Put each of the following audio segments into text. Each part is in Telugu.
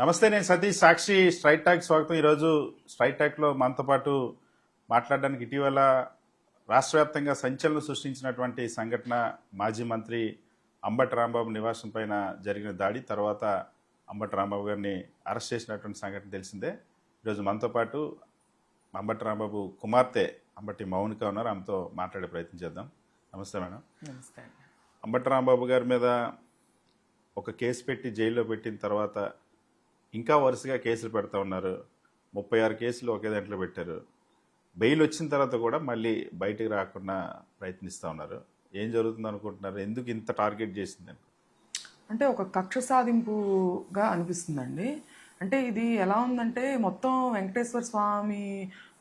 నమస్తే, నేను సతీష్. సాక్షి స్ట్రైట్ టాక్ స్వాగతం. ఈరోజు స్ట్రైట్ టాక్లో మనతో పాటు మాట్లాడడానికి ఇటీవల రాష్ట్ర వ్యాప్తంగా సంచలనం సృష్టించినటువంటి సంఘటన మాజీ మంత్రి అంబటి రాంబాబు నివాసం పైన జరిగిన దాడి తర్వాత అంబటి రాంబాబు గారిని అరెస్ట్ చేసినటువంటి సంఘటన తెలిసిందే. ఈరోజు మనతో పాటు అంబటి రాంబాబు కుమార్తె అంబటి మౌనిక ఉన్నారు. ఆమెతో మాట్లాడే ప్రయత్నం చేద్దాం. నమస్తే మేడం. నమస్తే. అంబటి రాంబాబు గారి మీద ఒక కేసు పెట్టి జైల్లో పెట్టిన తర్వాత ఇంకా వరుసగా కేసులు పెడతా ఉన్నారు. 36 కేసులు ఒకే దాంట్లో పెట్టారు. బెయిల్ వచ్చిన తర్వాత కూడా మళ్ళీ బయటికి రాకుండా ప్రయత్నిస్తూ ఉన్నారు. ఏం జరుగుతుంది అనుకుంటున్నారు? ఎందుకు ఇంత టార్గెట్ చేసింది? అంటే ఒక కక్ష సాధింపుగా అనిపిస్తుందండి. అంటే ఇది ఎలా ఉందంటే మొత్తం వెంకటేశ్వర స్వామి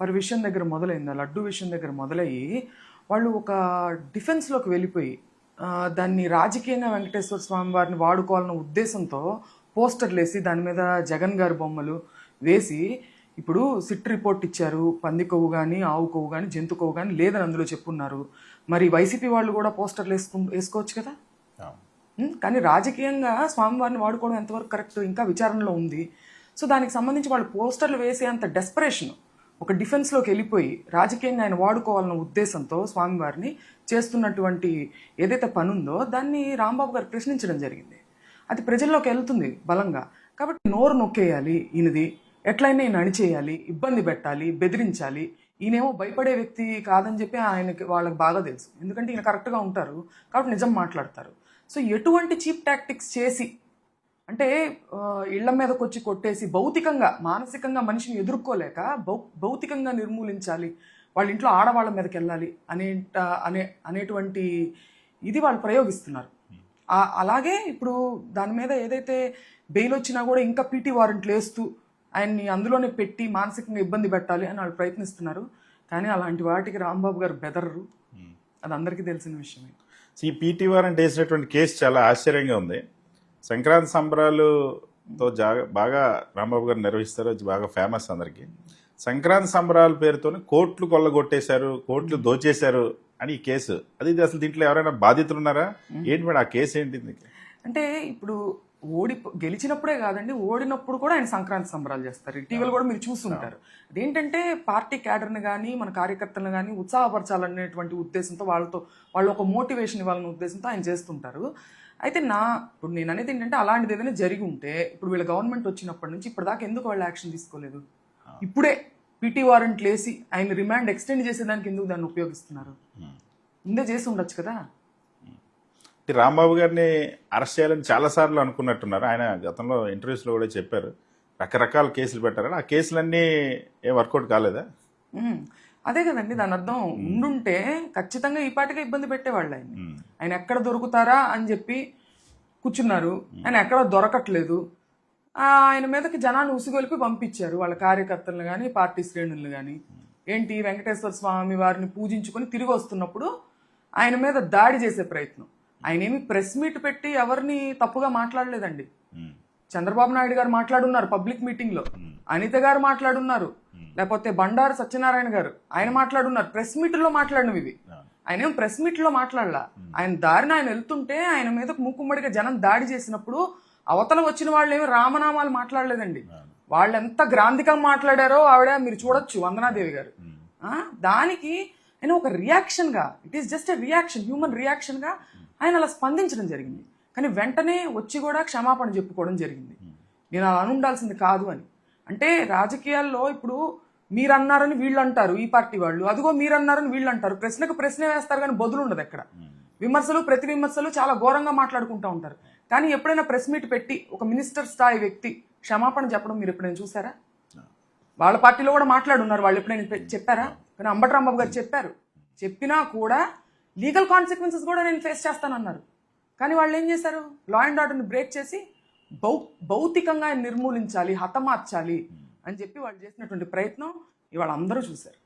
వారి విషయం దగ్గర మొదలైంది, లడ్డు విషయం దగ్గర మొదలయ్యి వాళ్ళు ఒక డిఫెన్స్లోకి వెళ్ళిపోయి దాన్ని రాజకీయంగా వెంకటేశ్వర స్వామి వారిని వాడుకోవాలన్న ఉద్దేశంతో పోస్టర్లు వేసి దాని మీద జగన్ గారి బొమ్మలు వేసి ఇప్పుడు సిట్ రిపోర్ట్ ఇచ్చారు. పంది కొవ్వు కానీ, ఆవు కొవ్వు కానీ, జంతు కొవ్వు కానీ లేదని అందులో చెప్పున్నారు. మరి వైసీపీ వాళ్ళు కూడా పోస్టర్లు వేసుకోవచ్చు కదా. కానీ రాజకీయంగా స్వామివారిని వాడుకోవడం ఎంతవరకు కరెక్ట్ ఇంకా విచారణలో ఉంది. సో దానికి సంబంధించి వాళ్ళు పోస్టర్లు వేసే అంత డెస్పరేషన్, ఒక డిఫెన్స్లోకి వెళ్ళిపోయి రాజకీయంగా ఆయన వాడుకోవాలన్న ఉద్దేశంతో స్వామివారిని చేస్తున్నటువంటి ఏదైతే పని ఉందో దాన్ని రాంబాబు గారు ప్రశ్నించడం జరిగింది. అది ప్రజల్లోకి వెళ్తుంది బలంగా. కాబట్టి నోరు నొక్కేయాలి, ఈయనది ఎట్లయినా ఈయన అణిచేయాలి, ఇబ్బంది పెట్టాలి, బెదిరించాలి. ఈయనేమో భయపడే వ్యక్తి కాదని చెప్పి ఆయనకి వాళ్ళకి బాగా తెలుసు. ఎందుకంటే ఈయన కరెక్ట్గా ఉంటారు కాబట్టి నిజం మాట్లాడతారు. సో ఎటువంటి చీప్ టాక్టిక్స్ చేసి అంటే ఇళ్ల మీదకి వచ్చి కొట్టేసి భౌతికంగా మానసికంగా మనిషిని ఎదుర్కోలేక భౌతికంగా నిర్మూలించాలి, వాళ్ళ ఇంట్లో ఆడవాళ్ళ మీదకి వెళ్ళాలి అనేటువంటి ఇది వాళ్ళు ప్రయోగిస్తున్నారు. అలాగే ఇప్పుడు దాని మీద ఏదైతే బెయిల్ వచ్చినా కూడా ఇంకా పీటీ వారెంట్లు వేస్తూ ఆయన్ని అందులోనే పెట్టి మానసికంగా ఇబ్బంది పెట్టాలి అని వాళ్ళు ప్రయత్నిస్తున్నారు. కానీ అలాంటి వాటికి రాంబాబు గారు బెదరరు, అది అందరికీ తెలిసిన విషయమే. ఈ పీటీ వారెంట్ వేసినటువంటి కేసు చాలా ఆశ్చర్యంగా ఉంది. సంక్రాంతి సంబరాలతో బాగా రాంబాబు గారు నిర్వహిస్తారు, అది బాగా ఫేమస్ అందరికీ. సంక్రాంతి సంబరాల పేరుతోనే కోట్లు కొల్లగొట్టేశారు, కోట్లు దోచేశారు అని ఈ కేసు. అది అసలు దీంట్లో ఎవరైనా బాధితులు ఉన్నారా ఏంటి మేడం? ఆ కేసు ఏంటి? అంటే ఇప్పుడు గెలిచినప్పుడే కాదండి, ఓడినప్పుడు కూడా ఆయన సంక్రాంతి సంబరాలు చేస్తారు. ఇటీవల కూడా మీరు చూస్తుంటారు. అదేంటంటే పార్టీ క్యాడర్ని కానీ మన కార్యకర్తలను కానీ ఉత్సాహపరచాలనేటువంటి ఉద్దేశంతో వాళ్ళు ఒక మోటివేషన్ ఇవ్వాలనే ఉద్దేశంతో ఆయన చేస్తుంటారు. అయితే ఇప్పుడు నేను అనేది ఏంటంటే అలాంటిది ఏదైనా జరిగి ఉంటే ఇప్పుడు వీళ్ళ గవర్నమెంట్ వచ్చినప్పటి నుంచి ఇప్పటిదాకా ఎందుకు వాళ్ళు యాక్షన్ తీసుకోలేదు? ఇప్పుడే పీటీ వారెంట్లు వేసి ఆయన రిమాండ్ ఎక్స్టెండ్ చేసేదానికి ఎందుకు దాన్ని ఉపయోగిస్తున్నారు? ముందే చేసి ఉండొచ్చు కదా. రాంబాబు గారిని అరెస్ట్ చేయాలని చాలాసార్లు అనుకున్నట్టున్నారు. ఆయన గతంలో ఇంటర్వ్యూస్లో కూడా చెప్పారు రకరకాల కేసులు పెట్టారని. ఆ కేసులన్నీ ఏం వర్కౌట్ కాలేదా? అదే కదండి దాని అర్థం. ఉండుంటే ఖచ్చితంగా ఈ పాటిగా ఇబ్బంది పెట్టేవాళ్ళు ఆయన ఎక్కడ దొరుకుతారా అని చెప్పి కూర్చున్నారు. ఆయన ఎక్కడ దొరకట్లేదు. ఆయన మీదకి జనాన్ని ఉసిగొలిపి పంపించారు, వాళ్ళ కార్యకర్తలను కానీ పార్టీ శ్రేణులను కానీ. ఏంటి, వెంకటేశ్వర స్వామి వారిని పూజించుకొని తిరిగి వస్తున్నప్పుడు ఆయన మీద దాడి చేసే ప్రయత్నం. ఆయన ఏమి ప్రెస్ మీట్ పెట్టి ఎవరిని తప్పుగా మాట్లాడలేదండి. చంద్రబాబు నాయుడు గారు మాట్లాడున్నారు పబ్లిక్ మీటింగ్ లో, అనిత గారు మాట్లాడున్నారు, లేకపోతే బండారు సత్యనారాయణ గారు ఆయన మాట్లాడున్నారు. ప్రెస్ మీట్లో మాట్లాడినవి ఇవి. ఆయన ఏం ప్రెస్ మీట్ లో మాట్లాడలా. ఆయన దారిని ఆయన వెళ్తుంటే ఆయన మీద మూకుమ్మడిగా జనం దాడి చేసినప్పుడు అవతల వచ్చిన వాళ్ళు ఏమి రామనామాలు మాట్లాడలేదండి. వాళ్ళు ఎంత గ్రాంధికంగా మాట్లాడారో ఆవిడ మీరు చూడొచ్చు, వందనాదేవి గారు. దానికి ఆయన ఒక రియాక్షన్ గా, it is just a reaction, human reaction గా ఆయన అలా స్పందించడం జరిగింది. కానీ వెంటనే వచ్చి కూడా క్షమాపణ చెప్పుకోవడం జరిగింది, నేను అలా అనుండాల్సింది కాదు అని. అంటే రాజకీయాల్లో ఇప్పుడు మీరు అన్నారని వీళ్ళు అంటారు ఈ పార్టీ వాళ్ళు, అదిగో మీరు అన్నారని వీళ్ళు అంటారు. ప్రశ్నకు ప్రశ్న వేస్తారు కానీ బదులు ఉండదు ఎక్కడ. విమర్శలు ప్రతి విమర్శలు చాలా ఘోరంగా మాట్లాడుకుంటూ ఉంటారు. కానీ ఎప్పుడైనా ప్రెస్ మీట్ పెట్టి ఒక మినిస్టర్ స్థాయి వ్యక్తి క్షమాపణ చెప్పడం మీరు ఎప్పుడైనా చూసారా? వాళ్ళ పార్టీలో కూడా మాట్లాడున్నారు, వాళ్ళు ఎప్పుడైనా చెప్పారా? కానీ అంబటి రాంబాబు గారు చెప్పారు. చెప్పినా కూడా లీగల్ కాన్సిక్వెన్సెస్ కూడా నేను ఫేస్ చేస్తానన్నారు. కానీ వాళ్ళు ఏం చేశారు? లా అండ్ ఆర్డర్ని బ్రేక్ చేసి భౌతికంగా ఆయన నిర్మూలించాలి, హతమార్చాలి అని చెప్పి వాళ్ళు చేసినటువంటి ప్రయత్నం ఇవాళ అందరూ చూశారు.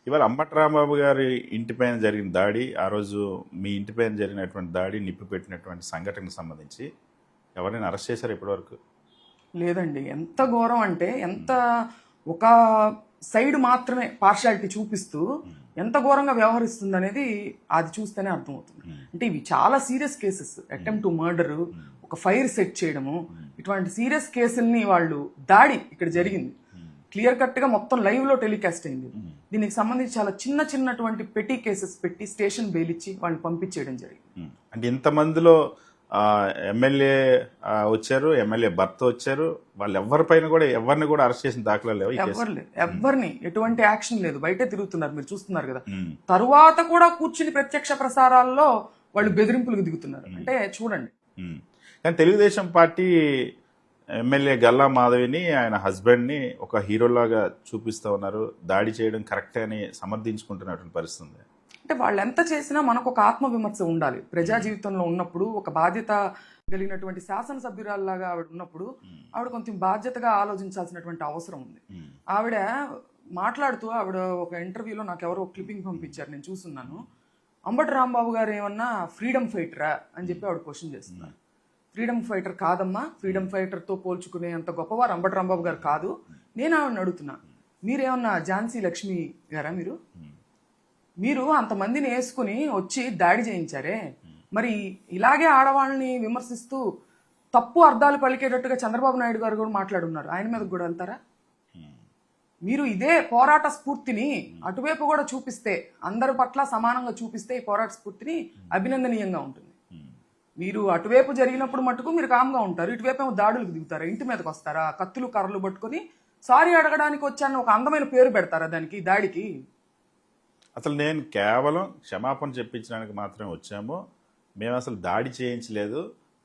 ఇవాళ అంబటి రాంబాబు గారి ఇంటిపైన జరిగిన దాడి, ఆ రోజు మీ ఇంటిపైన జరిగినటువంటి దాడి, నిప్పు పెట్టినటువంటి సంఘటనకు సంబంధించి ఎవరైనా అరెస్ట్ చేశారు ఇప్పటివరకు? లేదండి. ఎంత ఘోరం అంటే ఎంత ఒక సైడ్ మాత్రమే పార్షాలిటీ చూపిస్తూ ఎంత ఘోరంగా వ్యవహరిస్తుంది అనేది అది చూస్తేనే అర్థమవుతుంది. అంటే ఇవి చాలా serious cases, attempt to murder, ఒక ఫైర్ సెట్ చేయడము, ఇటువంటి సీరియస్ కేసుల్ని వాళ్ళు దాడి ఇక్కడ జరిగింది, క్లియర్ కట్ గా మొత్తం లైవ్ లో టెలికాస్ట్ అయింది. దీనికి సంబంధించి చాలా చిన్నటువంటి పెటీ కేసెస్ పెట్టి స్టేషన్ బెయిల్ ఇచ్చి వాళ్ళని పంపించేయడం జరిగింది. అంటే ఇంతమందిలో ఎమ్మెల్యే వచ్చారు, ఎమ్మెల్యే భర్త వచ్చారు, వాళ్ళు ఎవరిని కూడా అరెస్ట్ చేసిన దాఖలాలు లేవు. ఎవరిని ఎటువంటి యాక్షన్ లేదు, బయటే తిరుగుతున్నారు, మీరు చూస్తున్నారు కదా. తరువాత కూడా కూర్చుని ప్రత్యక్ష ప్రసారాల్లో వాళ్ళు బెదిరింపులకు దిగుతున్నారు. అంటే చూడండి. కానీ తెలుగుదేశం పార్టీ ఎమ్మెల్యే గల్లా మాధవిని ఆయన హస్బెండ్ ని ఒక హీరోలాగా చూపిస్తా ఉన్నారు, దాడి చేయడం కరెక్టే అని సమర్థించుకుంటున్నటువంటి పరిస్థితి. అంటే వాళ్ళు ఎంత చేసినా మనకు ఒక ఆత్మవిమర్శ ఉండాలి. ప్రజా జీవితంలో ఉన్నప్పుడు ఒక బాధ్యత కలిగినటువంటి శాసనసభ్యురాల్లాగా ఆవిడ ఉన్నప్పుడు ఆవిడ కొంచెం బాధ్యతగా ఆలోచించాల్సినటువంటి అవసరం ఉంది. ఆవిడ మాట్లాడుతూ ఆవిడ ఒక ఇంటర్వ్యూలో నాకు ఎవరో క్లిప్పింగ్ పంపించారు, నేను చూస్తున్నాను. అంబటి రాంబాబు గారు ఏమన్నా ఫ్రీడమ్ ఫైటరా అని చెప్పి ఆవిడ క్వశ్చన్ చేస్తున్నారు. ఫ్రీడమ్ ఫైటర్ కాదమ్మా, ఫ్రీడమ్ ఫైటర్తో పోల్చుకునే అంత గొప్పవారు అంబటి రాంబాబు గారు కాదు. నేను ఆవిడని అడుగుతున్నా, మీరేమన్నా ఝాన్సీ లక్ష్మి గారా? మీరు అంతమందిని వేసుకుని వచ్చి దాడి చేయించారే, మరి ఇలాగే ఆడవాళ్ళని విమర్శిస్తూ తప్పు అర్థాలు పలికేటట్టుగా చంద్రబాబు నాయుడు గారు కూడా మాట్లాడున్నారు, ఆయన మీద కూడా వెళ్తారా? మీరు ఇదే పోరాట స్ఫూర్తిని అటువైపు కూడా చూపిస్తే, అందరి పట్ల సమానంగా చూపిస్తే ఈ పోరాట స్ఫూర్తిని అభినందనీయంగా ఉంటుంది. మీరు అటువైపు జరిగినప్పుడు మటుకు మీరు కామ్గా ఉంటారు, ఇటువైపు ఏమో దాడులకు దిగుతారా, ఇంటి మీదకి వస్తారా, కత్తులు కర్రలు పట్టుకొని సారీ అడగడానికి వచ్చాను ఒక అందమైన పేరు పెడతారా దానికి, దాడికి? అసలు నేను కేవలం క్షమాపణ చెప్పించడానికి మాత్రమే వచ్చాము, మేము అసలు దాడి చేయించలేదు,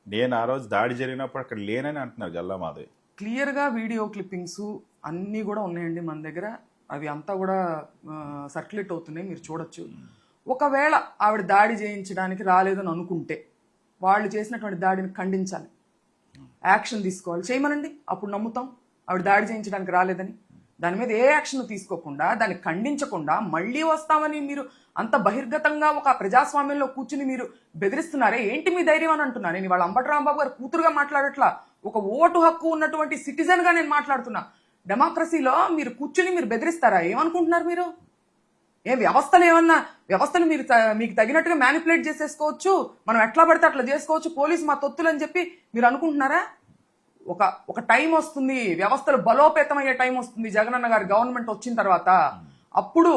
నేను ఆ రోజు దాడి జరిగినప్పుడు అక్కడ లేనని అంటున్నారు గల్లా మాధవి. క్లియర్గా వీడియో క్లిప్పింగ్స్ అన్నీ కూడా ఉన్నాయండి మన దగ్గర, అవి అంతా కూడా సర్క్యులేట్ అవుతున్నాయి, మీరు చూడొచ్చు. ఒకవేళ ఆవిడ దాడి చేయించడానికి రాలేదని అనుకుంటే వాళ్ళు చేసినటువంటి దాడిని ఖండించాలి, యాక్షన్ తీసుకోవాలి, చేయమనండి, అప్పుడు నమ్ముతాం ఆవిడ దాడి చేయించడానికి రాలేదని. దాని మీద ఏ యాక్షన్ తీసుకోకుండా, దాన్ని ఖండించకుండా మళ్ళీ వస్తామని మీరు అంత బహిర్గతంగా ఒక ప్రజాస్వామ్యంలో కూర్చుని మీరు బెదిరిస్తున్నారే, ఏంటి మీ ధైర్యం అని అంటున్నా. నేను వాళ్ళ అంబటి రాంబాబు గారు కూతురుగా మాట్లాడట్లా, ఒక ఓటు హక్కు ఉన్నటువంటి సిటిజన్ గా నేను మాట్లాడుతున్నా. డెమోక్రసీలో మీరు కూర్చుని మీరు బెదిరిస్తారా? ఏమనుకుంటున్నారు మీరు? వ్యవస్థలు మీరు మీకు తగినట్టుగా మ్యానిపులేట్ చేసేసుకోవచ్చు, మనం ఎట్లా పడితే అట్లా చేసుకోవచ్చు, పోలీసు మా తొత్తులు అని చెప్పి మీరు అనుకుంటున్నారా? ఒక టైం వస్తుంది, వ్యవస్థలు బలోపేతమయ్యే టైం వస్తుంది జగనన్న గారి గవర్నమెంట్ వచ్చిన తర్వాత, అప్పుడు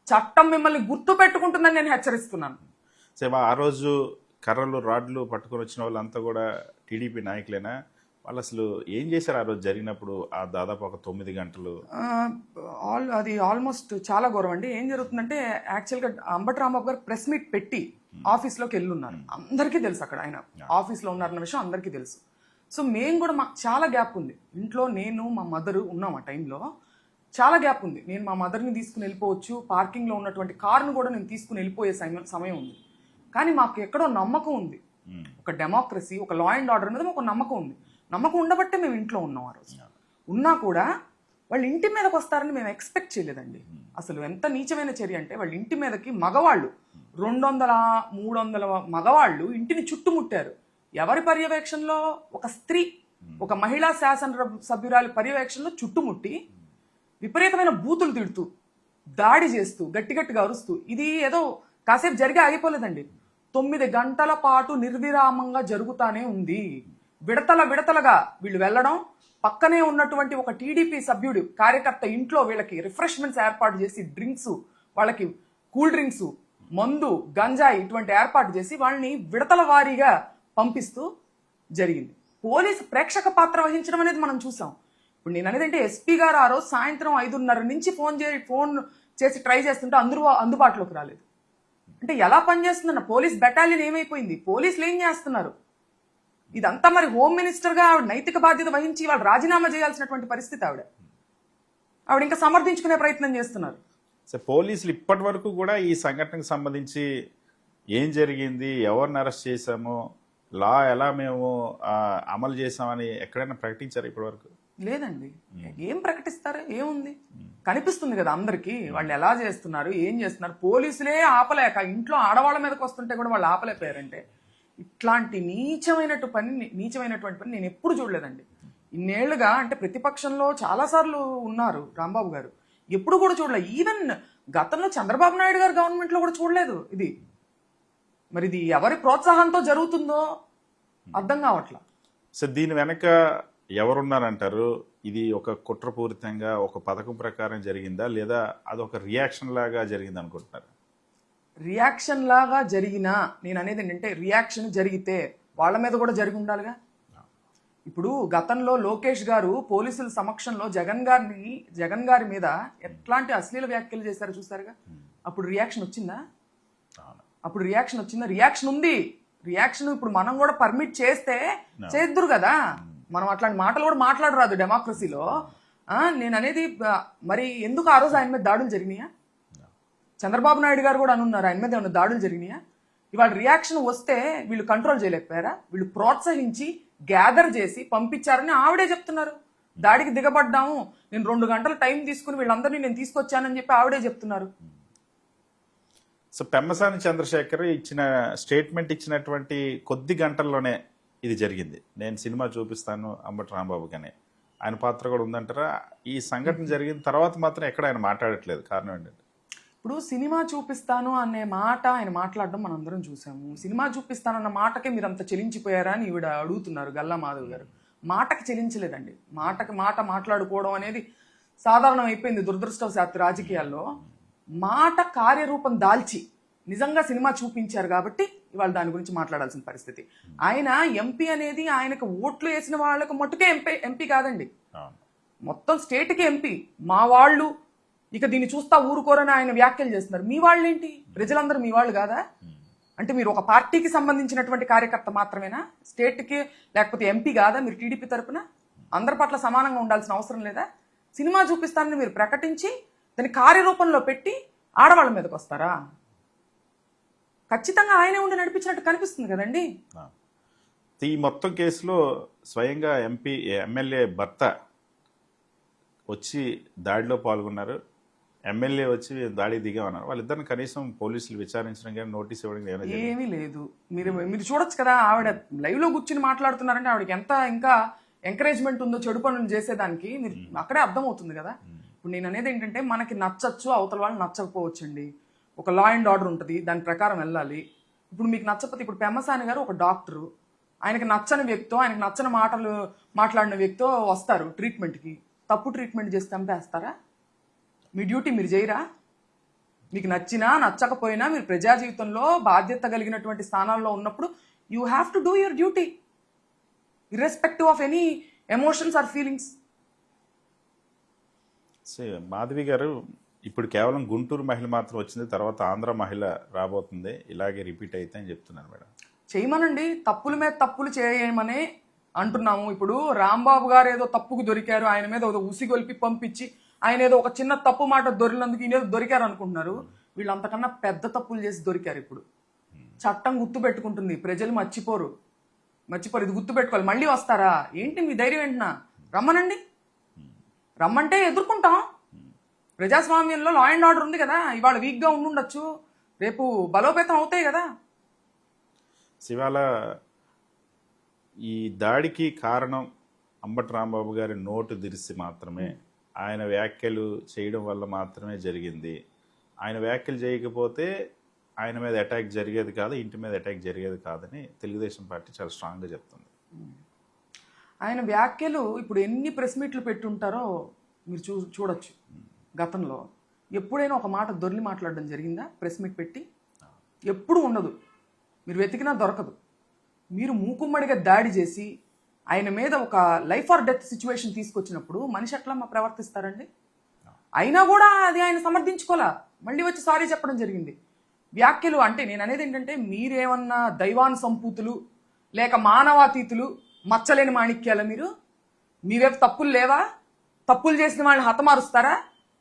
చట్టం మిమ్మల్ని గుర్తు పెట్టుకుంటుందని నేను హెచ్చరిస్తున్నాను. సేవా ఆ రోజు కర్రలు రాడ్లు పట్టుకొని వచ్చిన వాళ్ళంతా కూడా టీడీపీ నాయకులేనా? వాళ్ళు అసలు ఏం చేశారు ఆ రోజు జరిగినప్పుడు? ఆ దాదాపు ఒక 9 గంటలు అది ఆల్మోస్ట్ చాలా ఘోరం అండి. ఏం జరుగుతుందంటే, యాక్చువల్గా అంబటి రాంబాబు గారు ప్రెస్ మీట్ పెట్టి ఆఫీస్లోకి వెళ్ళున్నారు, అందరికీ తెలుసు అక్కడ ఆయన ఆఫీస్లో ఉన్నారన్న విషయం అందరికీ తెలుసు. సో మేము కూడా, మాకు చాలా గ్యాప్ ఉంది ఇంట్లో, నేను మా మదరు ఉన్నాం ఆ టైంలో, చాలా గ్యాప్ ఉంది. నేను మా మదర్ని తీసుకుని వెళ్ళిపోవచ్చు, పార్కింగ్లో ఉన్నటువంటి కారును కూడా నేను తీసుకుని వెళ్ళిపోయే సమయం ఉంది. కానీ మాకు ఎక్కడో నమ్మకం ఉంది, ఒక డెమోక్రసీ, ఒక లా అండ్ ఆర్డర్ మీద ఒక నమ్మకం ఉంది. నమ్మకం ఉండబట్టే మేము ఇంట్లో ఉన్నాం. ఆ రోజు ఉన్నా కూడా వాళ్ళు ఇంటి మీదకి వస్తారని మేము ఎక్స్పెక్ట్ చేయలేదండి. అసలు ఎంత నీచమైన చర్య అంటే, వాళ్ళ ఇంటి మీదకి మగవాళ్ళు 200-300 మగవాళ్ళు ఇంటిని చుట్టుముట్టారు. ఎవరి పర్యవేక్షణలో? ఒక స్త్రీ, ఒక మహిళా శాసన సభ్యురాలి పర్యవేక్షణలో చుట్టుముట్టి విపరీతమైన బూతులు తిడుతూ, దాడి చేస్తూ, గట్టిగా అరుస్తూ, ఇది ఏదో కాసేపు జరిగి ఆగిపోలేదండి. 9 గంటల పాటు నిర్విరామంగా జరుగుతానే ఉంది. విడతలుగా వీళ్ళు వెళ్ళడం, పక్కనే ఉన్నటువంటి ఒక టీడీపీ సభ్యుడు కార్యకర్త ఇంట్లో వీళ్ళకి రిఫ్రెష్మెంట్స్ ఏర్పాటు చేసి, డ్రింక్స్, వాళ్ళకి కూల్ డ్రింక్స్, మందు, గంజాయి ఇటువంటి ఏర్పాటు చేసి వాళ్ళని విడతల వారీగా పంపిస్తూ జరిగింది. పోలీసు ప్రేక్షక పాత్ర వహించడం అనేది మనం చూసాం. ఇప్పుడు నేను అనేది అంటే, ఎస్పీ గారు ఆ రోజు సాయంత్రం 5:30 నుంచి ఫోన్ చేసి ట్రై చేస్తుంటే అందరూ అందుబాటులోకి రాలేదు. అంటే ఎలా పనిచేస్తుందన్న పోలీస్ బెటాలియన్ ఏమైపోయింది? పోలీసులు ఏం చేస్తున్నారు? ఇదంతా మరి హోమ్ మినిస్టర్గా ఆవిడ నైతిక బాధ్యత వహించి వాళ్ళు రాజీనామా చేయాల్సినటువంటి పరిస్థితి. ఆవిడ ఇంకా సమర్థించుకునే ప్రయత్నం చేస్తున్నారు. పోలీసులు ఇప్పటి వరకు కూడా ఈ సంఘటనకు సంబంధించి ఏం జరిగింది, ఎవరిని అరెస్ట్ చేశాము, లా ఎలా మేము అమలు చేసామని ఎక్కడైనా ప్రకటించారు ఇప్పటి వరకు? లేదండి. ఏం ప్రకటిస్తారు? ఏముంది? కనిపిస్తుంది కదా అందరికీ వాళ్ళు ఎలా చేస్తున్నారు, ఏం చేస్తున్నారు. పోలీసులే ఆపలేక ఇంట్లో ఆడవాళ్ళ మీదకి వస్తుంటే కూడా వాళ్ళు ఆపలేకపోయారంటే, ఇట్లాంటి నీచమైనటువంటి పని నేను ఎప్పుడు చూడలేదండి. ఇన్నేళ్లుగా అంటే ప్రతిపక్షంలో చాలాసార్లు ఉన్నారు రాంబాబు గారు, ఎప్పుడు కూడా చూడలేదు. ఈవెన్ గతంలో చంద్రబాబు నాయుడు గారు గవర్నమెంట్లో కూడా చూడలేదు ఇది. మరి ఇది ఎవరి ప్రోత్సాహంతో జరుగుతుందో అర్థం కావట్లా. సో దీని వెనక ఎవరున్నారంటారు? ఇది ఒక కుట్రపూరితంగా ఒక పథకం ప్రకారం జరిగిందా, లేదా అదొక రియాక్షన్ లాగా జరిగింది అనుకుంటున్నారు? రియాక్షన్ లాగా జరిగినా, నేను అనేది ఏంటంటే రియాక్షన్ జరిగితే వాళ్ళ మీద కూడా జరిగి ఉండాలిగా. ఇప్పుడు గతంలో లోకేష్ గారు పోలీసుల సమక్షంలో జగన్ గారి మీద ఎట్లాంటి అశ్లీల వ్యాఖ్యలు చేశారో చూసారుగా. అప్పుడు రియాక్షన్ వచ్చిందా? రియాక్షన్ ఉంది. రియాక్షన్ ఇప్పుడు మనం కూడా పర్మిట్ చేస్తే చేద్దురు కదా. మనం అట్లాంటి మాటలు కూడా మాట్లాడరాదు డెమోక్రసీలో. నేను అనేది మరి ఎందుకు ఆ రోజు ఆయన మీద దాడులు జరిగినాయా? చంద్రబాబు నాయుడు గారు కూడా అనున్నారు ఆయన మీద ఏమైనా దాడులు జరిగినాయా? ఇవాళ రియాక్షన్ వస్తే వీళ్ళు కంట్రోల్ చేయలేకపోయారా? వీళ్ళు ప్రోత్సహించి గ్యాదర్ చేసి పంపించారని ఆవిడే చెప్తున్నారు. దాడికి దిగబడ్డాము, నేను 2 గంటలు టైం తీసుకుని వీళ్ళందరినీ నేను తీసుకొచ్చానని చెప్పి ఆవిడే చెప్తున్నారు. సో పెమ్మసాని చంద్రశేఖర్ ఇచ్చిన స్టేట్మెంట్ ఇచ్చినటువంటి కొద్ది గంటల్లోనే ఇది జరిగింది. నేను సినిమా చూపిస్తాను అంబటి రాంబాబుగానే ఆయన పాత్ర కూడా ఉందంటారా? ఈ సంఘటన జరిగిన తర్వాత మాత్రం ఎక్కడ ఆయన మాట్లాడట్లేదు. కారణం ఏంటంటే ఇప్పుడు సినిమా చూపిస్తాను అనే మాట ఆయన మాట్లాడడం మనందరం చూసాము. సినిమా చూపిస్తానన్న మాటకే మీరు అంత చెలించిపోయారా అని ఈవిడ అడుగుతున్నారు గల్లా మాధవ్ గారు. మాటకి చెలించలేదండి. మాట మాట్లాడుకోవడం అనేది సాధారణం అయిపోయింది దురదృష్టవశాత్తు రాజకీయాల్లో. మాట కార్యరూపం దాల్చి నిజంగా సినిమా చూపించారు కాబట్టి ఇవాళ దాని గురించి మాట్లాడాల్సిన పరిస్థితి. ఆయన ఎంపీ అనేది ఆయనకు ఓట్లు వేసిన వాళ్ళకు మట్టుకే ఎంపీ కాదండి, మొత్తం స్టేట్కి ఎంపీ. మా వాళ్ళు ఇక దీన్ని చూస్తా ఊరుకోరని ఆయన వ్యాఖ్యలు చేస్తున్నారు. మీ వాళ్ళు ఏంటి? ప్రజలందరూ మీ వాళ్ళు కాదా? అంటే మీరు ఒక పార్టీకి సంబంధించినటువంటి కార్యకర్త మాత్రమేనా? స్టేట్కి లేకపోతే ఎంపీ కాదా మీరు? టీడీపీ తరపున అందరి పట్ల సమానంగా ఉండాల్సిన అవసరం లేదా? సినిమా చూపిస్తానని మీరు ప్రకటించి దాన్ని కార్యరూపంలో పెట్టి ఆడవాళ్ళ మీదకి వస్తారా? ఖచ్చితంగా ఆయనే ఉండి నడిపించినట్టు కనిపిస్తుంది కదండి. ఈ మొత్తం కేసులో స్వయంగా ఎమ్మెల్యే భర్త వచ్చి దాడిలో పాల్గొన్నారు, ఎమ్మెల్యే వచ్చి దాడి దిగామన్నారు. వాళ్ళిద్దరిని కనీసం పోలీసులు విచారించడం కానీ నోటీస్ ఇవ్వడం ఏమీ లేదు. మీరు చూడొచ్చు కదా, ఆవిడ లైవ్ లో కూర్చుని మాట్లాడుతున్నారంటే ఆవిడకి ఎంత ఇంకా ఎంకరేజ్మెంట్ ఉందో చెడు పనులు చేసేదానికి. మీరు అక్కడే అర్థమవుతుంది కదా. ఇప్పుడు నేను అనేది ఏంటంటే మనకి నచ్చచ్చు, అవతల వాళ్ళు నచ్చకపోవచ్చండి. ఒక లా అండ్ ఆర్డర్ ఉంటుంది, దాని ప్రకారం వెళ్ళాలి. ఇప్పుడు మీకు నచ్చకపోతే, ఇప్పుడు పెమ్మసాని గారు ఒక డాక్టరు, ఆయనకి నచ్చని వ్యక్తో ఆయనకి నచ్చని మాటలు మాట్లాడిన వ్యక్తో వస్తారు ట్రీట్మెంట్కి. తప్పు ట్రీట్మెంట్ చేసి చంపేస్తారా? మీ డ్యూటీ మీరు చేయరా? మీకు నచ్చినా నచ్చకపోయినా మీరు ప్రజా జీవితంలో బాధ్యత కలిగినటువంటి స్థానాల్లో ఉన్నప్పుడు you have to do your duty irrespective of any emotions or feelings. Madhavi గారు, ఇప్పుడు కేవలం గుంటూరు మహిళ మాత్రం వచ్చింది, తర్వాత ఆంధ్ర మహిళ రాబోతుంది, ఇలాగే రిపీట్ అయితే అని చెప్తున్నారు మేడం. చేయమనండి, తప్పుల మీద తప్పులు చేయమని అంటున్నాము. ఇప్పుడు రాంబాబు గారు ఏదో తప్పుకు దొరికారు, ఆయన మీద ఉసిగొల్పి పంపించి ఆయన ఏదో ఒక చిన్న తప్పు మాట దొరికినందుకు ఈయన ఏదో దొరికారు అనుకుంటున్నారు. వీళ్ళు అంతకన్నా పెద్ద తప్పులు చేసి దొరికారు. ఇప్పుడు చట్టం గుర్తు పెట్టుకుంటుంది, ప్రజలు మర్చిపోరు. ఇది గుర్తు పెట్టుకోవాలి. మళ్ళీ వస్తారా ఏంటి? మీ ధైర్యం ఏంటన్నా? రమ్మనండి, రమ్మంటే ఎదుర్కొంటాం. ప్రజాస్వామ్యంలో లా అండ్ ఆర్డర్ ఉంది కదా. ఇవాళ వీక్గా ఉండుండొచ్చు, రేపు బలోపేతం అవుతాయి కదా. శివాల ఈ దాడికి కారణం అంబటి రాంబాబు గారి నోటు దిరిసి మాత్రమే, ఆయన వ్యాఖ్యలు చేయడం వల్ల మాత్రమే జరిగింది. ఆయన వ్యాఖ్యలు చేయకపోతే ఆయన మీద అటాక్ జరిగేది కాదు, ఇంటి మీద అటాక్ జరిగేది కాదని తెలుగుదేశం పార్టీ చాలా స్ట్రాంగ్గా చెప్తుంది. ఆయన వ్యాఖ్యలు ఇప్పుడు ఎన్ని ప్రెస్ మీట్లు పెట్టుంటారో మీరు చూడొచ్చు. గతంలో ఎప్పుడైనా ఒక మాట దొర్లి మాట్లాడడం జరిగిందా ప్రెస్ మీట్ పెట్టి? ఎప్పుడు ఉండదు, మీరు వెతికినా దొరకదు. మీరు మూకుమ్మడిగా దాడి చేసి ఆయన మీద ఒక లైఫ్ ఆర్ డెత్ సిచ్యువేషన్ తీసుకొచ్చినప్పుడు మనిషి ఎట్లా ప్రవర్తిస్తారండి? అయినా కూడా అది ఆయన సమర్థించుకోలే, మళ్ళీ వచ్చి సారీ చెప్పడం జరిగింది. వ్యాఖ్యలు అంటే నేను అనేది ఏంటంటే, మీరేమన్నా దైవాన్ సంపూతులు లేక మానవాతీతులు మచ్చలేని మాణిక్యాల? మీ వైపు తప్పులు లేవా? తప్పులు చేసిన వాళ్ళని హతమారుస్తారా?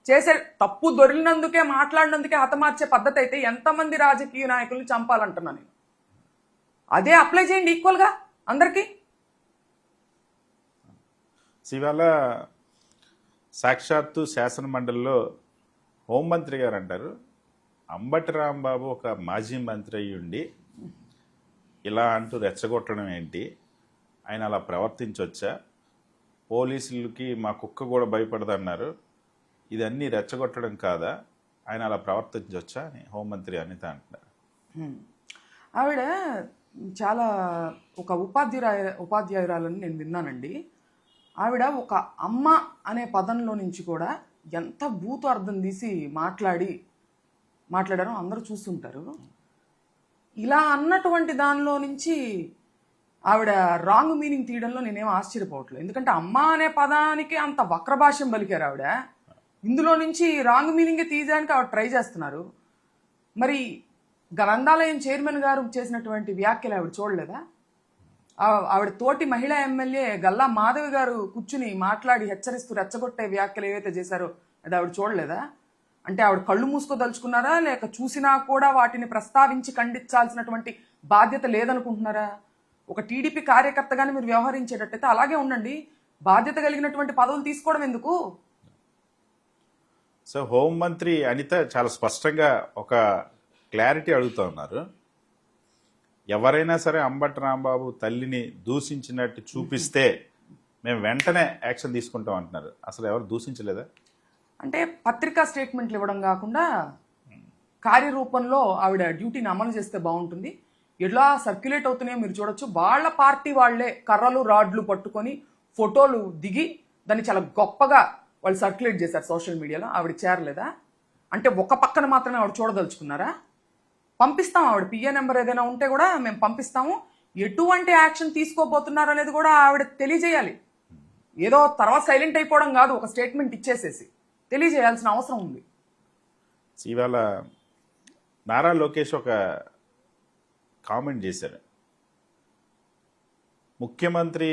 చేసే తప్పు దొరికినందుకే మాట్లాడినందుకే హతమార్చే పద్ధతి అయితే ఎంతమంది రాజకీయ నాయకుల్ని చంపాలంటున్నా నేను. అదే అప్లై చేయండి ఈక్వల్గా అందరికీ. ఇవాళ సాక్షాత్తు శాసన మండలిలో హోంమంత్రి గారు అంటారు, అంబటి రాంబాబు ఒక మాజీ మంత్రి అయ్యి ఉండి ఇలా అంటూ రెచ్చగొట్టడం ఏంటి, ఆయన అలా ప్రవర్తించవచ్చా, పోలీసులకి మా కుక్క కూడా భయపడదన్నారు, ఇదన్నీ రెచ్చగొట్టడం కాదా, ఆయన అలా ప్రవర్తించవచ్చా అని హోంమంత్రి అనిత అంటున్నారు. ఆవిడ చాలా ఒక ఉపాధ్యాయురాలని నేను విన్నానండి. ఆవిడ ఒక అమ్మ అనే పదంలో నుంచి కూడా ఎంత బూతు అర్థం తీసి మాట్లాడారో అందరూ చూస్తుంటారు. ఇలా అన్నటువంటి దానిలో నుంచి ఆవిడ రాంగ్ మీనింగ్ తీయడంలో నేనేం ఆశ్చర్యపోవట్లేదు. ఎందుకంటే అమ్మ అనే పదానికి అంత వక్రభాష్యం పలికారు ఆవిడ. ఇందులో నుంచి రాంగ్ మీనింగే తీయడానికి ఆవిడ ట్రై చేస్తున్నారు. మరి గ్రంథాలయం చైర్మన్ గారు చేసినటువంటి వ్యాఖ్యలు ఆవిడ చూడలేదా? ఆవిడ తోటి మహిళా ఎమ్మెల్యే గల్లా మాధవి గారు కూర్చుని మాట్లాడి హెచ్చరిస్తూ రెచ్చగొట్టే వ్యాఖ్యలు ఏవైతే చేశారో అది ఆవిడ చూడలేదా? అంటే ఆవిడ కళ్ళు మూసుకోదలుచుకున్నారా, లేక చూసినా కూడా వాటిని ప్రస్తావించి ఖండించాల్సినటువంటి బాధ్యత లేదనుకుంటున్నారా? ఒక టీడీపీ కార్యకర్తగానే మీరు వ్యవహరించేటట్టయితే అలాగే ఉండండి. బాధ్యత కలిగినటువంటి పదవులు తీసుకోవడం ఎందుకు? సో హోంమంత్రి అనిత చాలా స్పష్టంగా ఒక క్లారిటీ అడుగుతూ ఉన్నారు. ఎవరైనా సరే అంబటి రాంబాబు తల్లిని దూషించినట్టు చూపిస్తే మేము వెంటనే యాక్షన్ తీసుకుంటాం అంటున్నారు. అసలు ఎవరు దూషించలేదా? అంటే పత్రికా స్టేట్మెంట్లు ఇవ్వడం కాకుండా కార్యరూపంలో ఆవిడ డ్యూటీని అమలు చేస్తే బాగుంటుంది. ఎలా సర్క్యులేట్ అవుతున్నాయో మీరు చూడొచ్చు. వాళ్ళ పార్టీ వాళ్లే కర్రలు రాడ్లు పట్టుకొని ఫోటోలు దిగి దాన్ని చాలా గొప్పగా వాళ్ళు సర్క్యులేట్ చేశారు సోషల్ మీడియాలో. ఆవిడ చేరలేదా? అంటే ఒక పక్కన మాత్రమే ఆవిడ చూడదలుచుకున్నారా? పంపిస్తాం, ఆవిడ పిఏ నెంబర్ ఏదైనా ఉంటే కూడా మేము పంపిస్తాము. ఎటువంటి యాక్షన్ తీసుకోబోతున్నారు అనేది కూడా ఆవిడ తెలియజేయాలి. ఏదో తర్వాత సైలెంట్ అయిపోవడం కాదు, ఒక స్టేట్మెంట్ ఇచ్చేసేసి తెలియజేయాల్సిన అవసరం ఉంది. ఇవాళ నారా లోకేష్ ఒక కామెంట్ చేశారు. ముఖ్యమంత్రి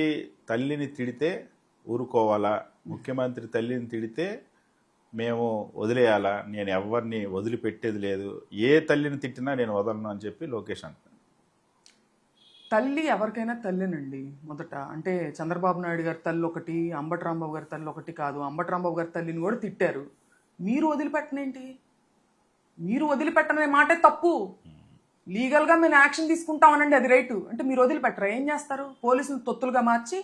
తల్లిని తిడితే ఊరుకోవాలా, ముఖ్యమంత్రి తల్లిని తిడితే మేము వదిలేయాలా, నేను ఎవరిని వదిలిపెట్టేది లేదు, ఏ తల్లిని తిట్టినా నేను వదలను అని చెప్పి లోకేష్ అంటారు. తల్లి ఎవరికైనా తల్లినండి. మొదట అంటే చంద్రబాబు నాయుడు గారి తల్లి ఒకటి, అంబటి రాంబాబు గారి తల్లి ఒకటి కాదు. అంబటి రాంబాబు గారి తల్లిని కూడా తిట్టారు. మీరు వదిలిపెట్టనేంటి? మీరు వదిలిపెట్టనే మాటే తప్పు. లీగల్గా మేము యాక్షన్ తీసుకుంటామనండి, అది రైటు. అంటే మీరు వదిలిపెట్టరా? ఏం చేస్తారు? పోలీసులు తొత్తులుగా మార్చి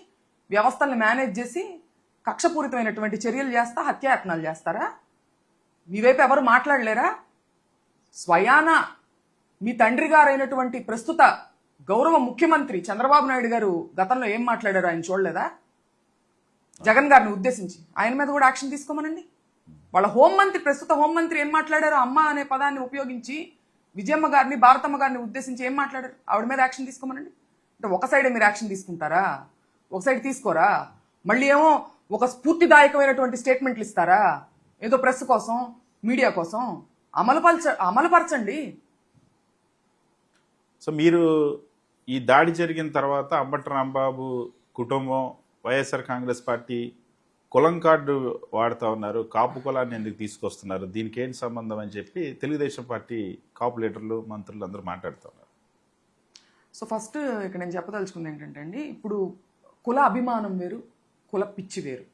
వ్యవస్థల్ని మేనేజ్ చేసి కక్షపూరితమైనటువంటి చర్యలు చేస్తా హత్యాయత్నాలు చేస్తారా? మీ వైపు ఎవరు మాట్లాడలేరా? స్వయాన మీ తండ్రి గారు అయినటువంటి ప్రస్తుత గౌరవ ముఖ్యమంత్రి చంద్రబాబు నాయుడు గారు గతంలో ఏం మాట్లాడారు ఆయన చూడలేదా? జగన్ గారిని ఉద్దేశించి ఆయన మీద కూడా యాక్షన్ తీసుకోమనండి. వాళ్ళ హోంమంత్రి, ప్రస్తుత హోంమంత్రి ఏం మాట్లాడారు? అమ్మ అనే పదాన్ని ఉపయోగించి విజయమ్మ గారిని, భారతమ్మ గారిని ఉద్దేశించి ఏం మాట్లాడారు? ఆవిడ మీద యాక్షన్ తీసుకోమనండి. అంటే ఒక సైడే మీరు యాక్షన్ తీసుకుంటారా? ఒక సైడ్ తీసుకోరా? మళ్ళీ ఏమో ఒక స్ఫూర్తిదాయకమైనటువంటి స్టేట్మెంట్లు ఇస్తారా? ఏదో ప్రెస్ కోసం, మీడియా కోసం. అమలుపరచండి. సో మీరు ఈ దాడి జరిగిన తర్వాత అంబటి రాంబాబు కుటుంబం, వైఎస్ఆర్ కాంగ్రెస్ పార్టీ కులం కార్డు వాడుతూ ఉన్నారు, కాపు కులాన్ని ఎందుకు తీసుకొస్తున్నారు, దీనికి ఏంటి సంబంధం అని చెప్పి తెలుగుదేశం పార్టీ కాపు లీడర్లు, మంత్రులు అందరూ మాట్లాడుతున్నారు. సో ఫస్ట్ ఇక్కడ నేను చెప్పదలుచుకుంది ఏంటంటే అండి, ఇప్పుడు కుల అభిమానం వేరు, కుల పిచ్చి వేరు.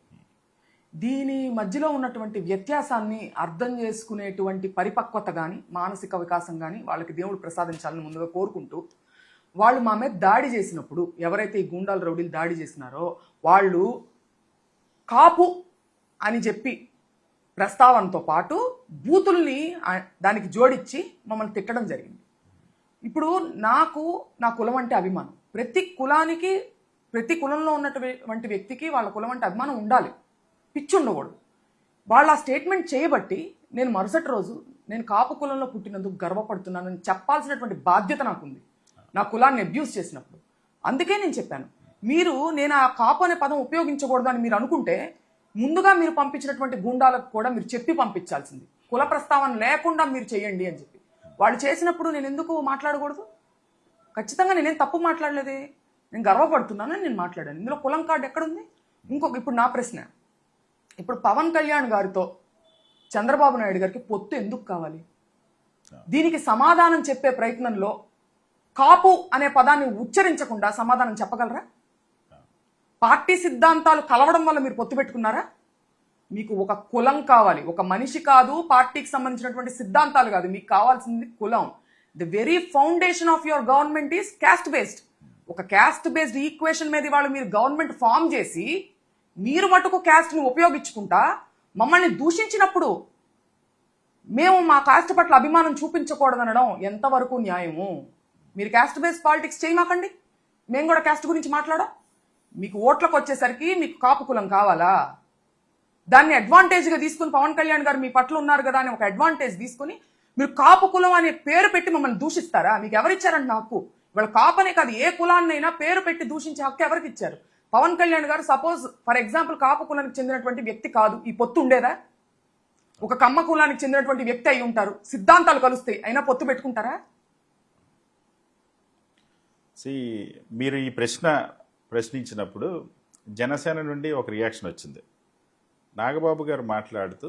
దీని మధ్యలో ఉన్నటువంటి వ్యత్యాసాన్ని అర్థం చేసుకునేటువంటి పరిపక్వత కానీ, మానసిక వికాసం కానీ వాళ్ళకి దేవుడు ప్రసాదించాలని ముందుగా కోరుకుంటూ, వాళ్ళు మా మీద దాడి చేసినప్పుడు, ఎవరైతే ఈ గూండాల రౌడీలు దాడి చేసినారో వాళ్ళు కాపు అని చెప్పి ప్రస్తావనతో పాటు బూతుల్ని దానికి జోడించి మమ్మల్ని తిట్టడం జరిగింది. ఇప్పుడు నాకు నా కులం అంటే అభిమానం. ప్రతి కులానికి, ప్రతి కులంలో ఉన్నటువంటి వ్యక్తికి వాళ్ళ కులం అంటే అభిమానం ఉండాలి, పిచ్చి ఉండకూడదు. వాళ్ళు ఆ స్టేట్మెంట్ చేయబట్టి నేను మరుసటి రోజు నేను కాపు కులంలో పుట్టినందుకు గర్వపడుతున్నానని చెప్పాల్సినటువంటి బాధ్యత నాకుంది, నా కులాన్ని అబ్యూస్ చేసినప్పుడు. అందుకే నేను చెప్పాను, నేను ఆ కాపు అనే పదం ఉపయోగించకూడదు అని మీరు అనుకుంటే ముందుగా మీరు పంపించినటువంటి గూండాలకు కూడా మీరు చెప్పి పంపించాల్సింది. కుల ప్రస్తావన లేకుండా మీరు చేయండి అని చెప్పి. వాళ్ళు చేసినప్పుడు నేను ఎందుకు మాట్లాడకూడదు? ఖచ్చితంగా నేనేం తప్పు మాట్లాడలేదే, నేను గర్వపడుతున్నానని నేను మాట్లాడాను. ఇందులో కులం కార్డు ఎక్కడుంది? ఇప్పుడు నా ప్రశ్న, ఇప్పుడు పవన్ కళ్యాణ్ గారితో చంద్రబాబు నాయుడు గారికి పొత్తు ఎందుకు కావాలి? దీనికి సమాధానం చెప్పే ప్రయత్నంలో కాపు అనే పదాన్ని ఉచ్చరించకుండా సమాధానం చెప్పగలరా? పార్టీ సిద్ధాంతాలు కలవడం వల్ల మీరు పొత్తు పెట్టుకున్నారా? మీకు ఒక కులం కావాలి, ఒక మనిషి కాదు, పార్టీకి సంబంధించినటువంటి సిద్ధాంతాలు కాదు, మీకు కావాల్సింది కులం. The very foundation of your government is caste based. ఒక క్యాస్ట్ బేస్డ్ ఈక్వేషన్ మీద వాళ్ళు మీరు గవర్నమెంట్ ఫామ్ చేసి మీరు మటుకు క్యాస్ట్ని ఉపయోగించుకుంటా మమ్మల్ని దూషించినప్పుడు మేము మా కాస్ట్ పట్ల అభిమానం చూపించకూడదనడం ఎంతవరకు న్యాయము? మీరు క్యాస్ట్ బేస్ పాలిటిక్స్ చేయమాకండి, మేము కూడా క్యాస్ట్ గురించి మాట్లాడాం. మీకు ఓట్లకు వచ్చేసరికి మీకు కాపు కులం కావాలా? దాన్ని అడ్వాంటేజ్గా తీసుకుని పవన్ కళ్యాణ్ గారు మీ పట్ల ఉన్నారు కదా అని ఒక అడ్వాంటేజ్ తీసుకుని మీరు కాపు కులం అనే పేరు పెట్టి మమ్మల్ని దూషిస్తారా? మీకు ఎవరిచ్చారంట హక్కు? ఇవాళ కాపు అనే కాదు, ఏ కులాన్నైనా పేరు పెట్టి దూషించే హక్కు ఎవరికి ఇచ్చారు? పవన్ కళ్యాణ్ గారు సపోజ్ ఫర్ ఎగ్జాంపుల్ కాపు కులానికి చెందినటువంటి వ్యక్తి కాదు, ఈ పొత్తు ఉండేదా? ఒక కమ్మ కులానికి చెందినటువంటి వ్యక్తి అయి ఉంటారు, సిద్ధాంతాలు కలుస్తాయి, అయినా పొత్తు పెట్టుకుంటారా? మీరు ఈ ప్రశ్నించినప్పుడు జనసేన నుండి ఒక రియాక్షన్ వచ్చింది. నాగబాబు గారు మాట్లాడుతూ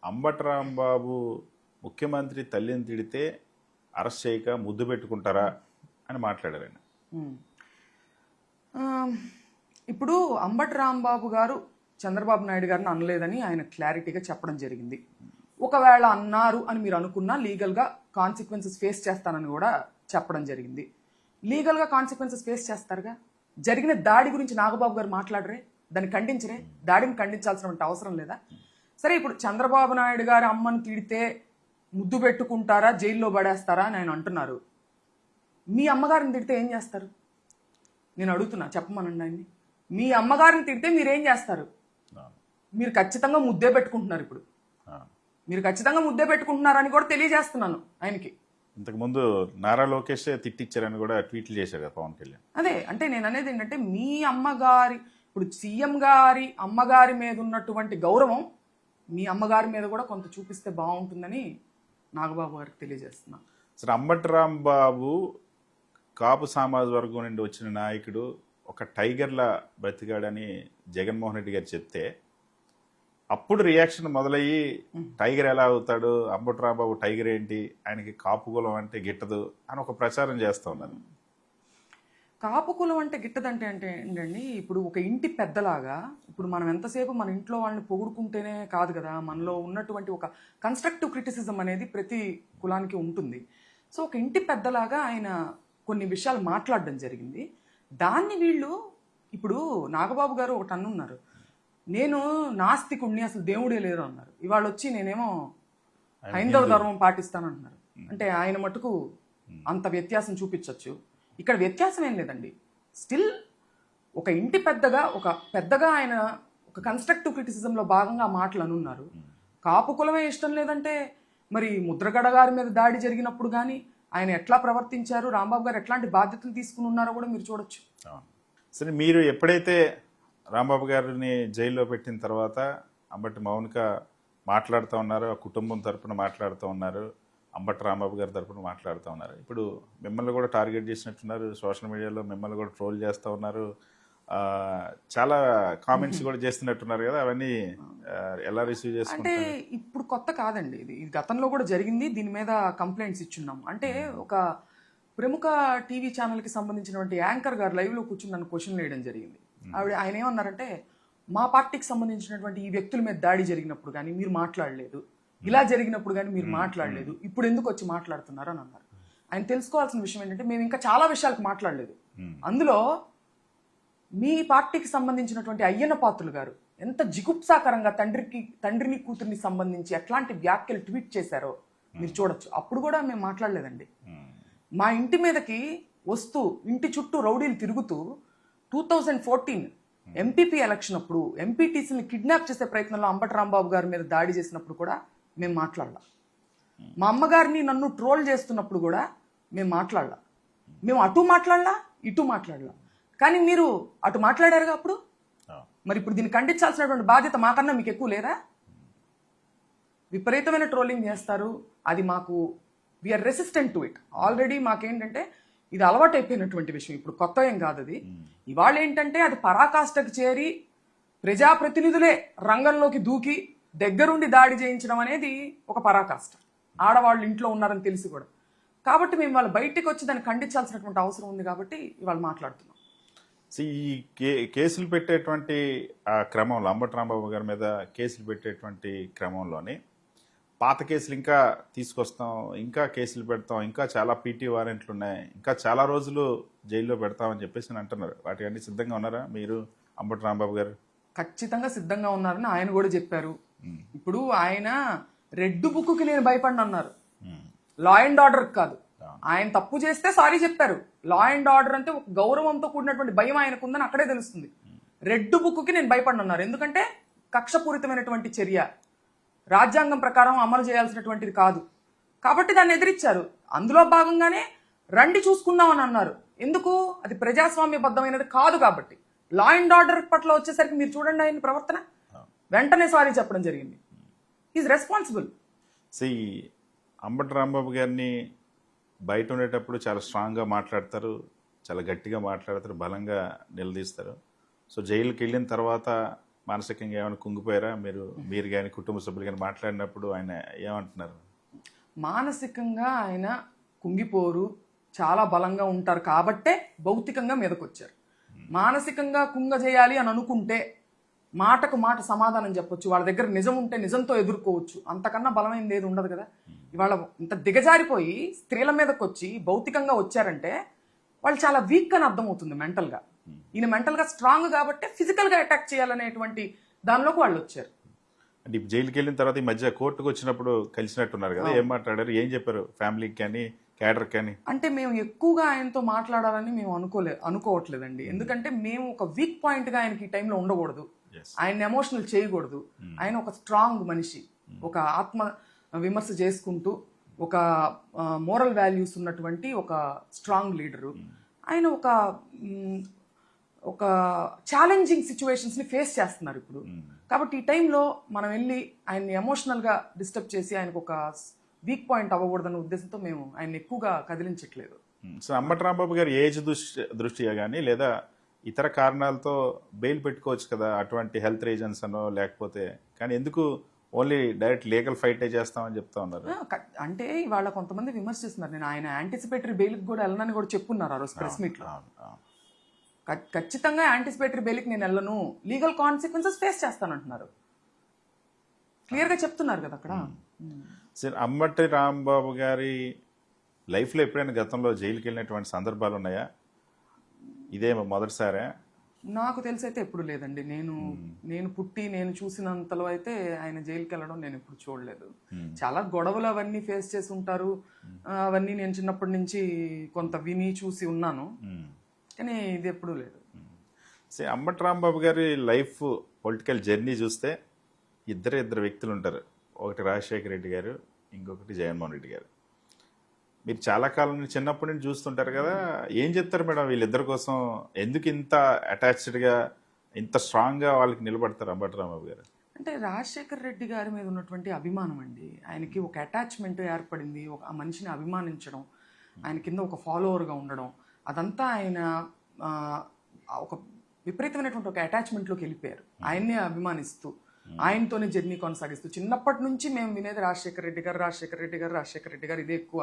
అంబటి రాంబాబు ముఖ్యమంత్రి తల్లిని తిడితే అరెస్ట్ చేయక ముద్దు పెట్టుకుంటారా అని మాట్లాడారు ఆయన. ఇప్పుడు అంబటి రాంబాబు గారు చంద్రబాబు నాయుడు గారిని అనలేదని ఆయన క్లారిటీగా చెప్పడం జరిగింది. ఒకవేళ అన్నారు అని మీరు అనుకున్నా లీగల్గా కాన్సిక్వెన్సెస్ ఫేస్ చేస్తానని కూడా చెప్పడం జరిగింది. లీగల్గా కాన్సిక్వెన్సెస్ ఫేస్ చేస్తారుగా. జరిగిన దాడి గురించి నాగబాబు గారు మాట్లాడరే, దాన్ని ఖండించరే, దాడిని ఖండించాల్సినటువంటి అవసరం లేదా? సరే, ఇప్పుడు చంద్రబాబు నాయుడు గారు అమ్మని తిడితే ముద్దు పెట్టుకుంటారా, జైల్లో పడేస్తారా అని ఆయన అంటున్నారు. మీ అమ్మగారిని తిడితే ఏం చేస్తారు? నేను అడుగుతున్నా, చెప్పమనండి ఆయన్ని. మీ అమ్మగారిని తిడితే మీరేం చేస్తారు? మీరు ఖచ్చితంగా ముద్దే పెట్టుకుంటున్నారు. ఇప్పుడు మీరు ఖచ్చితంగా ముద్దే పెట్టుకుంటున్నారని కూడా తెలియజేస్తున్నాను ఆయనకి. ఇంతకుముందు నారా లోకేష్ తిట్టిచ్చారని కూడా ట్వీట్లు చేశారు కదా పవన్ కళ్యాణ్. అదే అంటే నేను అనేది ఏంటంటే, మీ అమ్మగారి, ఇప్పుడు సీఎం గారి అమ్మగారి మీద ఉన్నటువంటి గౌరవం మీ అమ్మగారి మీద కూడా కొంత చూపిస్తే బాగుంటుందని నాగబాబు గారికి తెలియజేస్తున్నా. సరే, అంబటి రాంబాబు కాపు సమాజ వర్గం నుండి వచ్చిన నాయకుడు, ఒక టైగర్లా బ్రతికాడని జగన్మోహన్ రెడ్డి గారు చెప్తే అప్పుడు రియాక్షన్ మొదలయ్యి టైగర్ ఎలా అవుతాడు, అంబటి రాంబాబు టైగర్ ఏంటి, ఆయనకి కాపు కులం అంటే గిట్టదు అని ఒక ప్రచారం చేస్తూ ఉన్నారు. కాపు కులం అంటే గిట్టదంటే అంటే ఏంటండి, ఇప్పుడు ఒక ఇంటి పెద్దలాగా ఇప్పుడు మనం ఎంతసేపు మన ఇంట్లో వాళ్ళని పొగుడుకుంటేనే కాదు కదా, మనలో ఉన్నటువంటి ఒక కన్స్ట్రక్టివ్ క్రిటిసిజం అనేది ప్రతి కులానికి ఉంటుంది. సో ఒక ఇంటి పెద్దలాగా ఆయన కొన్ని విషయాలు మాట్లాడడం జరిగింది. దాన్ని వీళ్ళు ఇప్పుడు నాగబాబు గారు ఒకటి అన్నున్నారు, నేను నాస్తికుణ్ణి, అసలు దేవుడే లేరు అన్నారు. ఇవాళ వచ్చి నేనేమో హైందవ ధర్మం పాటిస్తానంటున్నారు. అంటే ఆయన మటుకు అంత వ్యత్యాసం చూపించవచ్చు. ఇక్కడ వ్యత్యాసం ఏం లేదండి. స్టిల్ ఒక ఇంటి పెద్దగా ఆయన ఒక కన్స్ట్రక్టివ్ క్రిటిసిజంలో భాగంగా మాటలు అనున్నారు. కాపు కులమే ఇష్టం లేదంటే మరి ముద్రగడ గారి మీద దాడి జరిగినప్పుడు కానీ ఆయన ఎట్లా ప్రవర్తించారు, రాంబాబు గారు ఎట్లాంటి బాధ్యతలు తీసుకుని ఉన్నారో కూడా మీరు చూడొచ్చు. సరే, మీరు ఎప్పుడైతే రాంబాబు గారిని జైల్లో పెట్టిన తర్వాత అంబటి మౌనిక మాట్లాడుతూ ఉన్నారు, ఆ కుటుంబం తరపున మాట్లాడుతూ ఉన్నారు, అంబటి రాంబాబు గారి తరపున మాట్లాడుతూ ఉన్నారు. ఇప్పుడు మిమ్మల్ని కూడా టార్గెట్ చేసినట్టున్నారు, సోషల్ మీడియాలో మిమ్మల్ని కూడా ట్రోల్ చేస్తూ ఉన్నారు, చాలా కామెంట్స్ కూడా చేస్తున్నట్టున్నారు కదా, అవన్నీ ఎలా రిసీవ్ చేసుకుంటారు? అంటే ఇప్పుడు కొత్త కాదండి, ఇది గతంలో కూడా జరిగింది. దీని మీద కంప్లైంట్స్ ఇచ్చున్నాం. అంటే ఒక ప్రముఖ టీవీ ఛానల్కి సంబంధించినటువంటి యాంకర్ గారు లైవ్లో కూర్చుని నన్ను క్వశ్చన్ వేయడం జరిగింది. ఆయన ఏమన్నారంటే, మా పార్టీకి సంబంధించినటువంటి ఈ వ్యక్తుల మీద దాడి జరిగినప్పుడు కానీ మీరు మాట్లాడలేదు, ఇలా జరిగినప్పుడు కానీ మీరు మాట్లాడలేదు, ఇప్పుడు ఎందుకు వచ్చి మాట్లాడుతున్నారు అని అన్నారు. ఆయన తెలుసుకోవాల్సిన విషయం ఏంటంటే, మేము ఇంకా చాలా విషయాలకు మాట్లాడలేదు. అందులో మీ పార్టీకి సంబంధించినటువంటి అయ్యన్న పాత్రులు గారు ఎంత జిగుప్సాకరంగా తండ్రిని కూతురిని సంబంధించి ఎట్లాంటి వ్యాఖ్యలు ట్వీట్ చేశారో మీరు చూడొచ్చు. అప్పుడు కూడా మేము మాట్లాడలేదండి. మా ఇంటి మీదకి వస్తూ ఇంటి చుట్టూ రౌడీలు తిరుగుతూ 2014 ఎంపీపీ ఎలక్షన్ అప్పుడు ఎంపీటీసీని కిడ్నాప్ చేసే ప్రయత్నంలో అంబటి రాంబాబు గారి మీద దాడి చేసినప్పుడు కూడా మేము మాట్లాడలా. మా అమ్మగారిని నన్ను ట్రోల్ చేస్తున్నప్పుడు కూడా మేము మాట్లాడలా. మేము అటు మాట్లాడలా, ఇటు మాట్లాడలా. కానీ మీరు అటు మాట్లాడారుగా అప్పుడు. మరి ఇప్పుడు దీన్ని ఖండించాల్సినటువంటి బాధ్యత మాకన్నా మీకు ఎక్కువ లేదా? విపరీతమైన ట్రోలింగ్ చేస్తారు. అది మాకు we are resistant to it. Already మాకేంటంటే ఇది అలవాటు అయిపోయినటువంటి విషయం, ఇప్పుడు కొత్త ఏం కాదు అది. ఇవాళ ఏంటంటే అది పరాకాష్ఠకు చేరి ప్రజాప్రతినిధులే రంగంలోకి దూకి దగ్గరుండి దాడి చేయించడం అనేది ఒక పరాకాష్ఠ. ఆడవాళ్ళు ఇంట్లో ఉన్నారని తెలిసి కూడా. కాబట్టి మేము వాళ్ళు బయటికి వచ్చి దాన్ని ఖండించాల్సినటువంటి అవసరం ఉంది కాబట్టి ఇవాళ మాట్లాడుతున్నాం. ఈ కేసులు పెట్టేటువంటి ఆ క్రమంలో, అంబటి రాంబాబు గారి మీద కేసులు పెట్టేటువంటి క్రమంలోనే పాత కేసులు ఇంకా తీసుకొస్తాం, ఇంకా కేసులు పెడతాం, ఇంకా చాలా పీటీ వారెంట్లు ఉన్నాయి, ఇంకా చాలా రోజులు జైల్లో పెడతామని చెప్పేసి అంటున్నారు. వాటి అన్ని సిద్ధంగా ఉన్నారా మీరు, అంబటి రాంబాబు గారు? ఖచ్చితంగా సిద్ధంగా ఉన్నారని ఆయన కూడా చెప్పారు. ఇప్పుడు ఆయన రెడ్ బుక్కి నేను భయపడిన అన్నారు, లా అండ్ ఆర్డర్ కాదు. ఆయన తప్పు చేస్తే సారీ చెప్పారు. లా అండ్ ఆర్డర్ అంటే ఒక గౌరవంతో కూడినటువంటి భయం ఆయనకు ఉందని అక్కడే తెలుస్తుంది. రెడ్ బుక్కి నేను భయపడినన్నారు, ఎందుకంటే కక్షపూరితమైనటువంటి చర్య, రాజ్యాంగం ప్రకారం అమలు చేయాల్సినటువంటిది కాదు కాబట్టి దాన్ని ఎదిరించారు. అందులో భాగంగానే రండి చూసుకుందామని అన్నారు. ఎందుకు? అది ప్రజాస్వామ్యబద్ధమైనది కాదు కాబట్టి. లా అండ్ ఆర్డర్ పట్ల వచ్చేసరికి మీరు చూడండి ఆయన ప్రవర్తన, వెంటనే సారీ చెప్పడం జరిగింది. Is responsible. అంబటి రాంబాబు గారిని బయట ఉండేటప్పుడు చాలా స్ట్రాంగ్గా మాట్లాడతారు, చాలా గట్టిగా మాట్లాడతారు, బలంగా నిలదీస్తారు. సో జైలుకి వెళ్ళిన తర్వాత మానసికంగా ఏమైనా కుంగిపోయారా మీరు కానీ కుటుంబ సభ్యులు కానీ మాట్లాడినప్పుడు ఆయన ఏమంటున్నారు? మానసికంగా ఆయన కుంగిపోరు, చాలా బలంగా ఉంటారు కాబట్టే భౌతికంగా మీదకొచ్చారు. మానసికంగా కుంగజేయాలి అని అనుకుంటే మాటకు మాట సమాధానం చెప్పొచ్చు, వాళ్ళ దగ్గర నిజం ఉంటే నిజంతో ఎదుర్కోవచ్చు, అంతకన్నా బలమైనది ఏది ఉండదు కదా. ఇవాళ ఇంత దిగజారిపోయి స్త్రీల మీదకి వచ్చి భౌతికంగా వచ్చారంటే వాళ్ళు చాలా వీక్ అని అర్థమవుతుంది మెంటల్గా. ఈయన మెంటల్గా స్ట్రాంగ్ కాబట్టి ఫిజికల్గా అటాక్ చేయాలనేటువంటి దానిలోకి వాళ్ళు వచ్చారు. అంటే ఇప్పుడు జైలుకి వెళ్ళిన తర్వాత ఈ మధ్య కోర్టుకు వచ్చినప్పుడు కలిసినట్టున్నారు కదా, ఏం మాట్లాడారు, ఏం చెప్పారు ఫ్యామిలీకి కానీ క్యాడర్ కానీ? అంటే మేము ఎక్కువగా ఆయనతో మాట్లాడాలని మేము అనుకోవట్లేదండి. ఎందుకంటే మేము ఒక వీక్ పాయింట్గా ఆయనకి ఈ టైంలో ఉండకూడదు, ఆయన ఎమోషనల్ చేయకూడదు. ఆయన ఒక స్ట్రాంగ్ మనిషి, ఒక ఆత్మ విమర్శ చేసుకుంటూ ఒక మోరల్ వాల్యూస్ ఉన్నటువంటి ఒక స్ట్రాంగ్ లీడరు. ఆయన ఒక ఛాలెంజింగ్ సిచ్యువేషన్స్ని ఫేస్ చేస్తున్నారు ఇప్పుడు. కాబట్టి ఈ టైంలో మనం వెళ్ళి ఆయన్ని ఎమోషనల్గా డిస్టర్బ్ చేసి ఆయనకు ఒక వీక్ పాయింట్ అవ్వకూడదన్న ఉద్దేశంతో మేము ఆయన ఎక్కువగా కదిలించట్లేదు. సో అంబటి రాంబాబు గారు ఏజ్ దృష్ట్యా కానీ లేదా ఇతర కారణాలతో బెయిల్ పెట్టుకోవచ్చు కదా, అటువంటి హెల్త్ రీజన్స్ అనో లేకపోతే, కానీ ఎందుకు ఓన్లీ డైరెక్ట్ లీగల్ ఫైటే చేస్తామని చెప్తా ఉన్నారు? అంటే ఇవాళ కొంతమంది విమర్శిస్తున్నారు, నేను ఆయన యాంటిసిపేటరీ బెయిల్కి కూడా వెళ్ళనని కూడా చెప్పున్నారు ఆ రోజు ప్రెస్ మీట్లో. ఖచ్చితంగా యాంటిసిపేటరీ బెయిల్కి నేను వెళ్ళను, లీగల్ కాన్సిక్వెన్సెస్ ఫేస్ చేస్తానంటున్నారు, క్లియర్గా చెప్తున్నారు కదా అక్కడ. సరే, అంబటి రాంబాబు గారి లైఫ్లో ఎప్పుడైనా గతంలో జైలుకి వెళ్ళినటువంటి సందర్భాలు ఉన్నాయా? ఇదే మొదటిసారా? నాకు తెలిసి అయితే ఎప్పుడు లేదండి. నేను పుట్టి నేను చూసినంతలో అయితే ఆయన జైలుకి వెళ్ళడం నేను ఎప్పుడు చూడలేదు. చాలా గొడవలు అవన్నీ ఫేస్ చేసి ఉంటారు, అవన్నీ నేను చిన్నప్పటి నుంచి కొంత విని చూసి ఉన్నాను, కానీ ఇది ఎప్పుడూ లేదు. అంబటి రాంబాబు గారి లైఫ్ పొలిటికల్ జర్నీ చూస్తే ఇద్దరు వ్యక్తులు ఉంటారు. ఒకటి రాజశేఖర రెడ్డి గారు, ఇంకొకటి జగన్మోహన్ రెడ్డి గారు. మీరు చాలా కాలం నుంచి చిన్నప్పటి నుంచి చూస్తుంటారు కదా, ఏం చెప్తారు మేడం వీళ్ళిద్దరి కోసం? ఎందుకు ఇంత అటాచ్డ్గా ఇంత స్ట్రాంగ్గా వాళ్ళకి నిలబడతారు అంబటి రాంబాబు గారు? అంటే రాజశేఖర రెడ్డి గారి మీద ఉన్నటువంటి అభిమానం అండి. ఆయనకి ఒక అటాచ్మెంట్ ఏర్పడింది, ఒక మనిషిని అభిమానించడం, ఆయన కింద ఒక ఫాలోవర్గా ఉండడం, అదంతా ఆయన ఒక విపరీతమైనటువంటి ఒక అటాచ్మెంట్లోకి వెళ్ళిపోయారు. ఆయన్నే అభిమానిస్తూ ఆయనతోనే జర్నీ కొనసాగిస్తూ చిన్నప్పటి నుంచి మేము వినేది రాజశేఖర రెడ్డి గారు ఇదే ఎక్కువ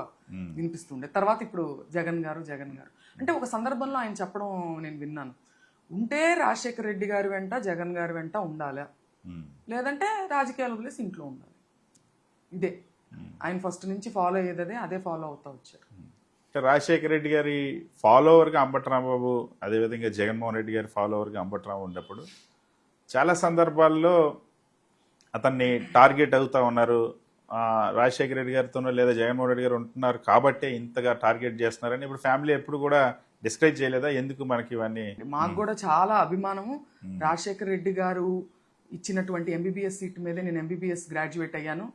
వినిపిస్తుండే. తర్వాత ఇప్పుడు జగన్ గారు. అంటే ఒక సందర్భంలో ఆయన చెప్పడం నేను విన్నాను, ఉంటే రాజశేఖర రెడ్డి గారి వెంట జగన్ గారి వెంట ఉండాలి, లేదంటే రాజకీయాలు వదిలేసి ఇంట్లో ఉండాలి. ఇదే ఆయన ఫస్ట్ నుంచి ఫాలో అయ్యేదే, అదే ఫాలో అవుతా వచ్చారు. రాజశేఖర రెడ్డి గారి ఫాలోవర్గా అంబటి రాంబాబు, అదేవిధంగా జగన్మోహన్ రెడ్డి గారి ఫాలోవర్గా అంబటి రాంబాబు ఉన్నప్పుడు చాలా సందర్భాల్లో అతన్ని టార్గెట్ అవుతా ఉన్నారు. రాజశేఖర రెడ్డి గారితోనో లేదా జగన్మోహన్ రెడ్డి గారు ఉంటున్నారు కాబట్టే ఇంతగా టార్గెట్ చేస్తున్నారని ఇప్పుడు ఫ్యామిలీ ఎప్పుడు కూడా డిస్కరేజ్ చేయలేదా? ఎందుకు మనకి ఇవన్నీ? మాకు కూడా చాలా అభిమానము. రాజశేఖర రెడ్డి గారు ఇచ్చినటువంటి ఎంబీబీఎస్ సీట్ మీదే నేను ఎంబీబీఎస్ గ్రాడ్యుయేట్ అయ్యాను.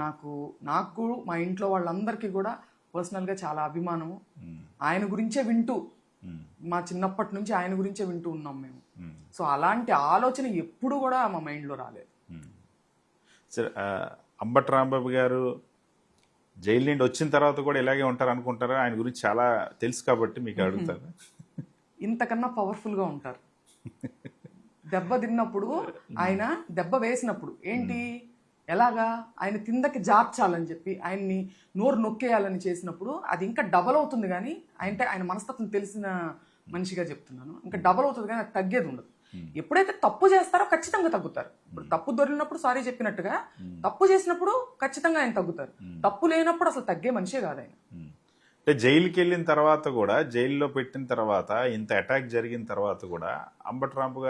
నాకు మా ఇంట్లో వాళ్ళందరికీ కూడా పర్సనల్గా చాలా అభిమానము. ఆయన గురించే వింటూ, మా చిన్నప్పటి నుంచి ఆయన గురించే వింటూ ఉన్నాం మేము. సో అలాంటి ఆలోచన ఎప్పుడు కూడా మా మైండ్లో రాలేదు. సరే, అంబటి రాంబాబు గారు జైలు నుండి వచ్చిన తర్వాత కూడా ఇలాగే ఉంటారు అనుకుంటారా? ఆయన గురించి చాలా తెలుసు కాబట్టి మీకు అడుగుతారు. ఇంతకన్నా పవర్ఫుల్గా ఉంటారు. దెబ్బ తిన్నప్పుడు, ఆయన దెబ్బ వేసినప్పుడు ఏంటి, ఎలాగా ఆయన కిందకి జార్చాలని చెప్పి ఆయన్ని నోరు నొక్కేయాలని చేసినప్పుడు అది ఇంకా డబల్ అవుతుంది. కానీ ఆయన మనస్తత్వం తెలిసిన మనిషిగా చెప్తున్నాను, ఇంకా డబల్ అవుతుంది కానీ అది తగ్గేది ఉండదు. ఎప్పుడైతే తప్పు చేస్తారో ఖచ్చితంగా తగ్గుతారు. ఇప్పుడు తప్పు దొరికినప్పుడు సారీ చెప్పినట్టుగా తప్పు చేసినప్పుడు ఖచ్చితంగా ఆయన తగ్గుతారు. తప్పు లేనప్పుడు అసలు తగ్గే మనిషే కాదు ఆయన. అంటే జైలుకి వెళ్ళిన తర్వాత కూడా, జైల్లో పెట్టిన తర్వాత, ఇంత అటాక్ జరిగిన తర్వాత కూడా అంబటి రాంబాబు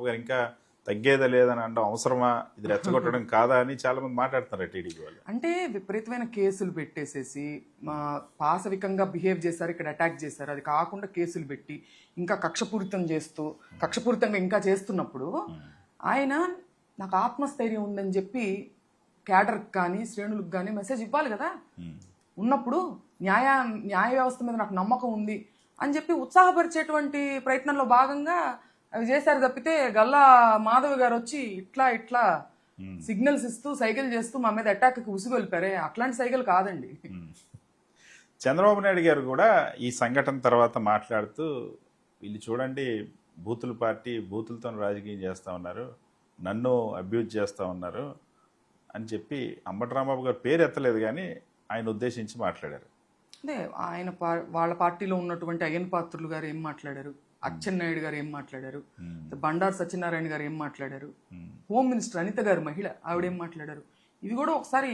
గారు ఇంకా తగ్గేదా లేదని అనడం అవసరమా, ఇది రెచ్చగొట్టడం కాదా అని చాలా మంది మాట్లాడుతున్నారు టీడీపీ వాళ్ళు. అంటే విపరీతమైన కేసులు పెట్టేసేసి పాశవికంగా బిహేవ్ చేశారు, ఇక్కడ అటాక్ చేశారు, అది కాకుండా కేసులు పెట్టి ఇంకా కక్షపూరితంగా ఇంకా చేస్తున్నప్పుడు ఆయన నాకు ఆత్మస్థైర్యం ఉందని చెప్పి క్యాడర్కి కానీ శ్రేణులకు కానీ మెసేజ్ ఇవ్వాలి కదా. ఉన్నప్పుడు న్యాయ వ్యవస్థ మీద నాకు నమ్మకం ఉంది అని చెప్పి ఉత్సాహపరిచేటువంటి ప్రయత్నంలో భాగంగా అవి చేశారు తప్పితే గల్లా మాధవి గారు వచ్చి ఇట్లా సిగ్నల్స్ ఇస్తూ సైకిల్ చేస్తూ మా మీద అటాక్కి ఉసుగు వెళ్ళిపారే, అట్లాంటి సైకిల్ కాదండి. చంద్రబాబు నాయుడు గారు కూడా ఈ సంఘటన తర్వాత మాట్లాడుతూ, వీళ్ళు చూడండి బూతుల పార్టీ, బూతులతో రాజకీయం చేస్తూ ఉన్నారు, నన్ను అబ్యూజ్ చేస్తూ ఉన్నారు అని చెప్పి అంబటి రాంబాబు గారు పేరు ఎత్తలేదు కానీ ఆయన ఉద్దేశించి మాట్లాడారు. అదే ఆయన వాళ్ళ పార్టీలో ఉన్నటువంటి అయ్యన్ పాత్రులు గారు ఏం మాట్లాడారు, అచ్చెన్నాయుడు గారు ఏం మాట్లాడారు, బండారు సత్యనారాయణ గారు ఏం మాట్లాడారు, హోమ్ మినిస్టర్ అనిత గారు మహిళ ఆవిడేం మాట్లాడారు, ఇవి కూడా ఒకసారి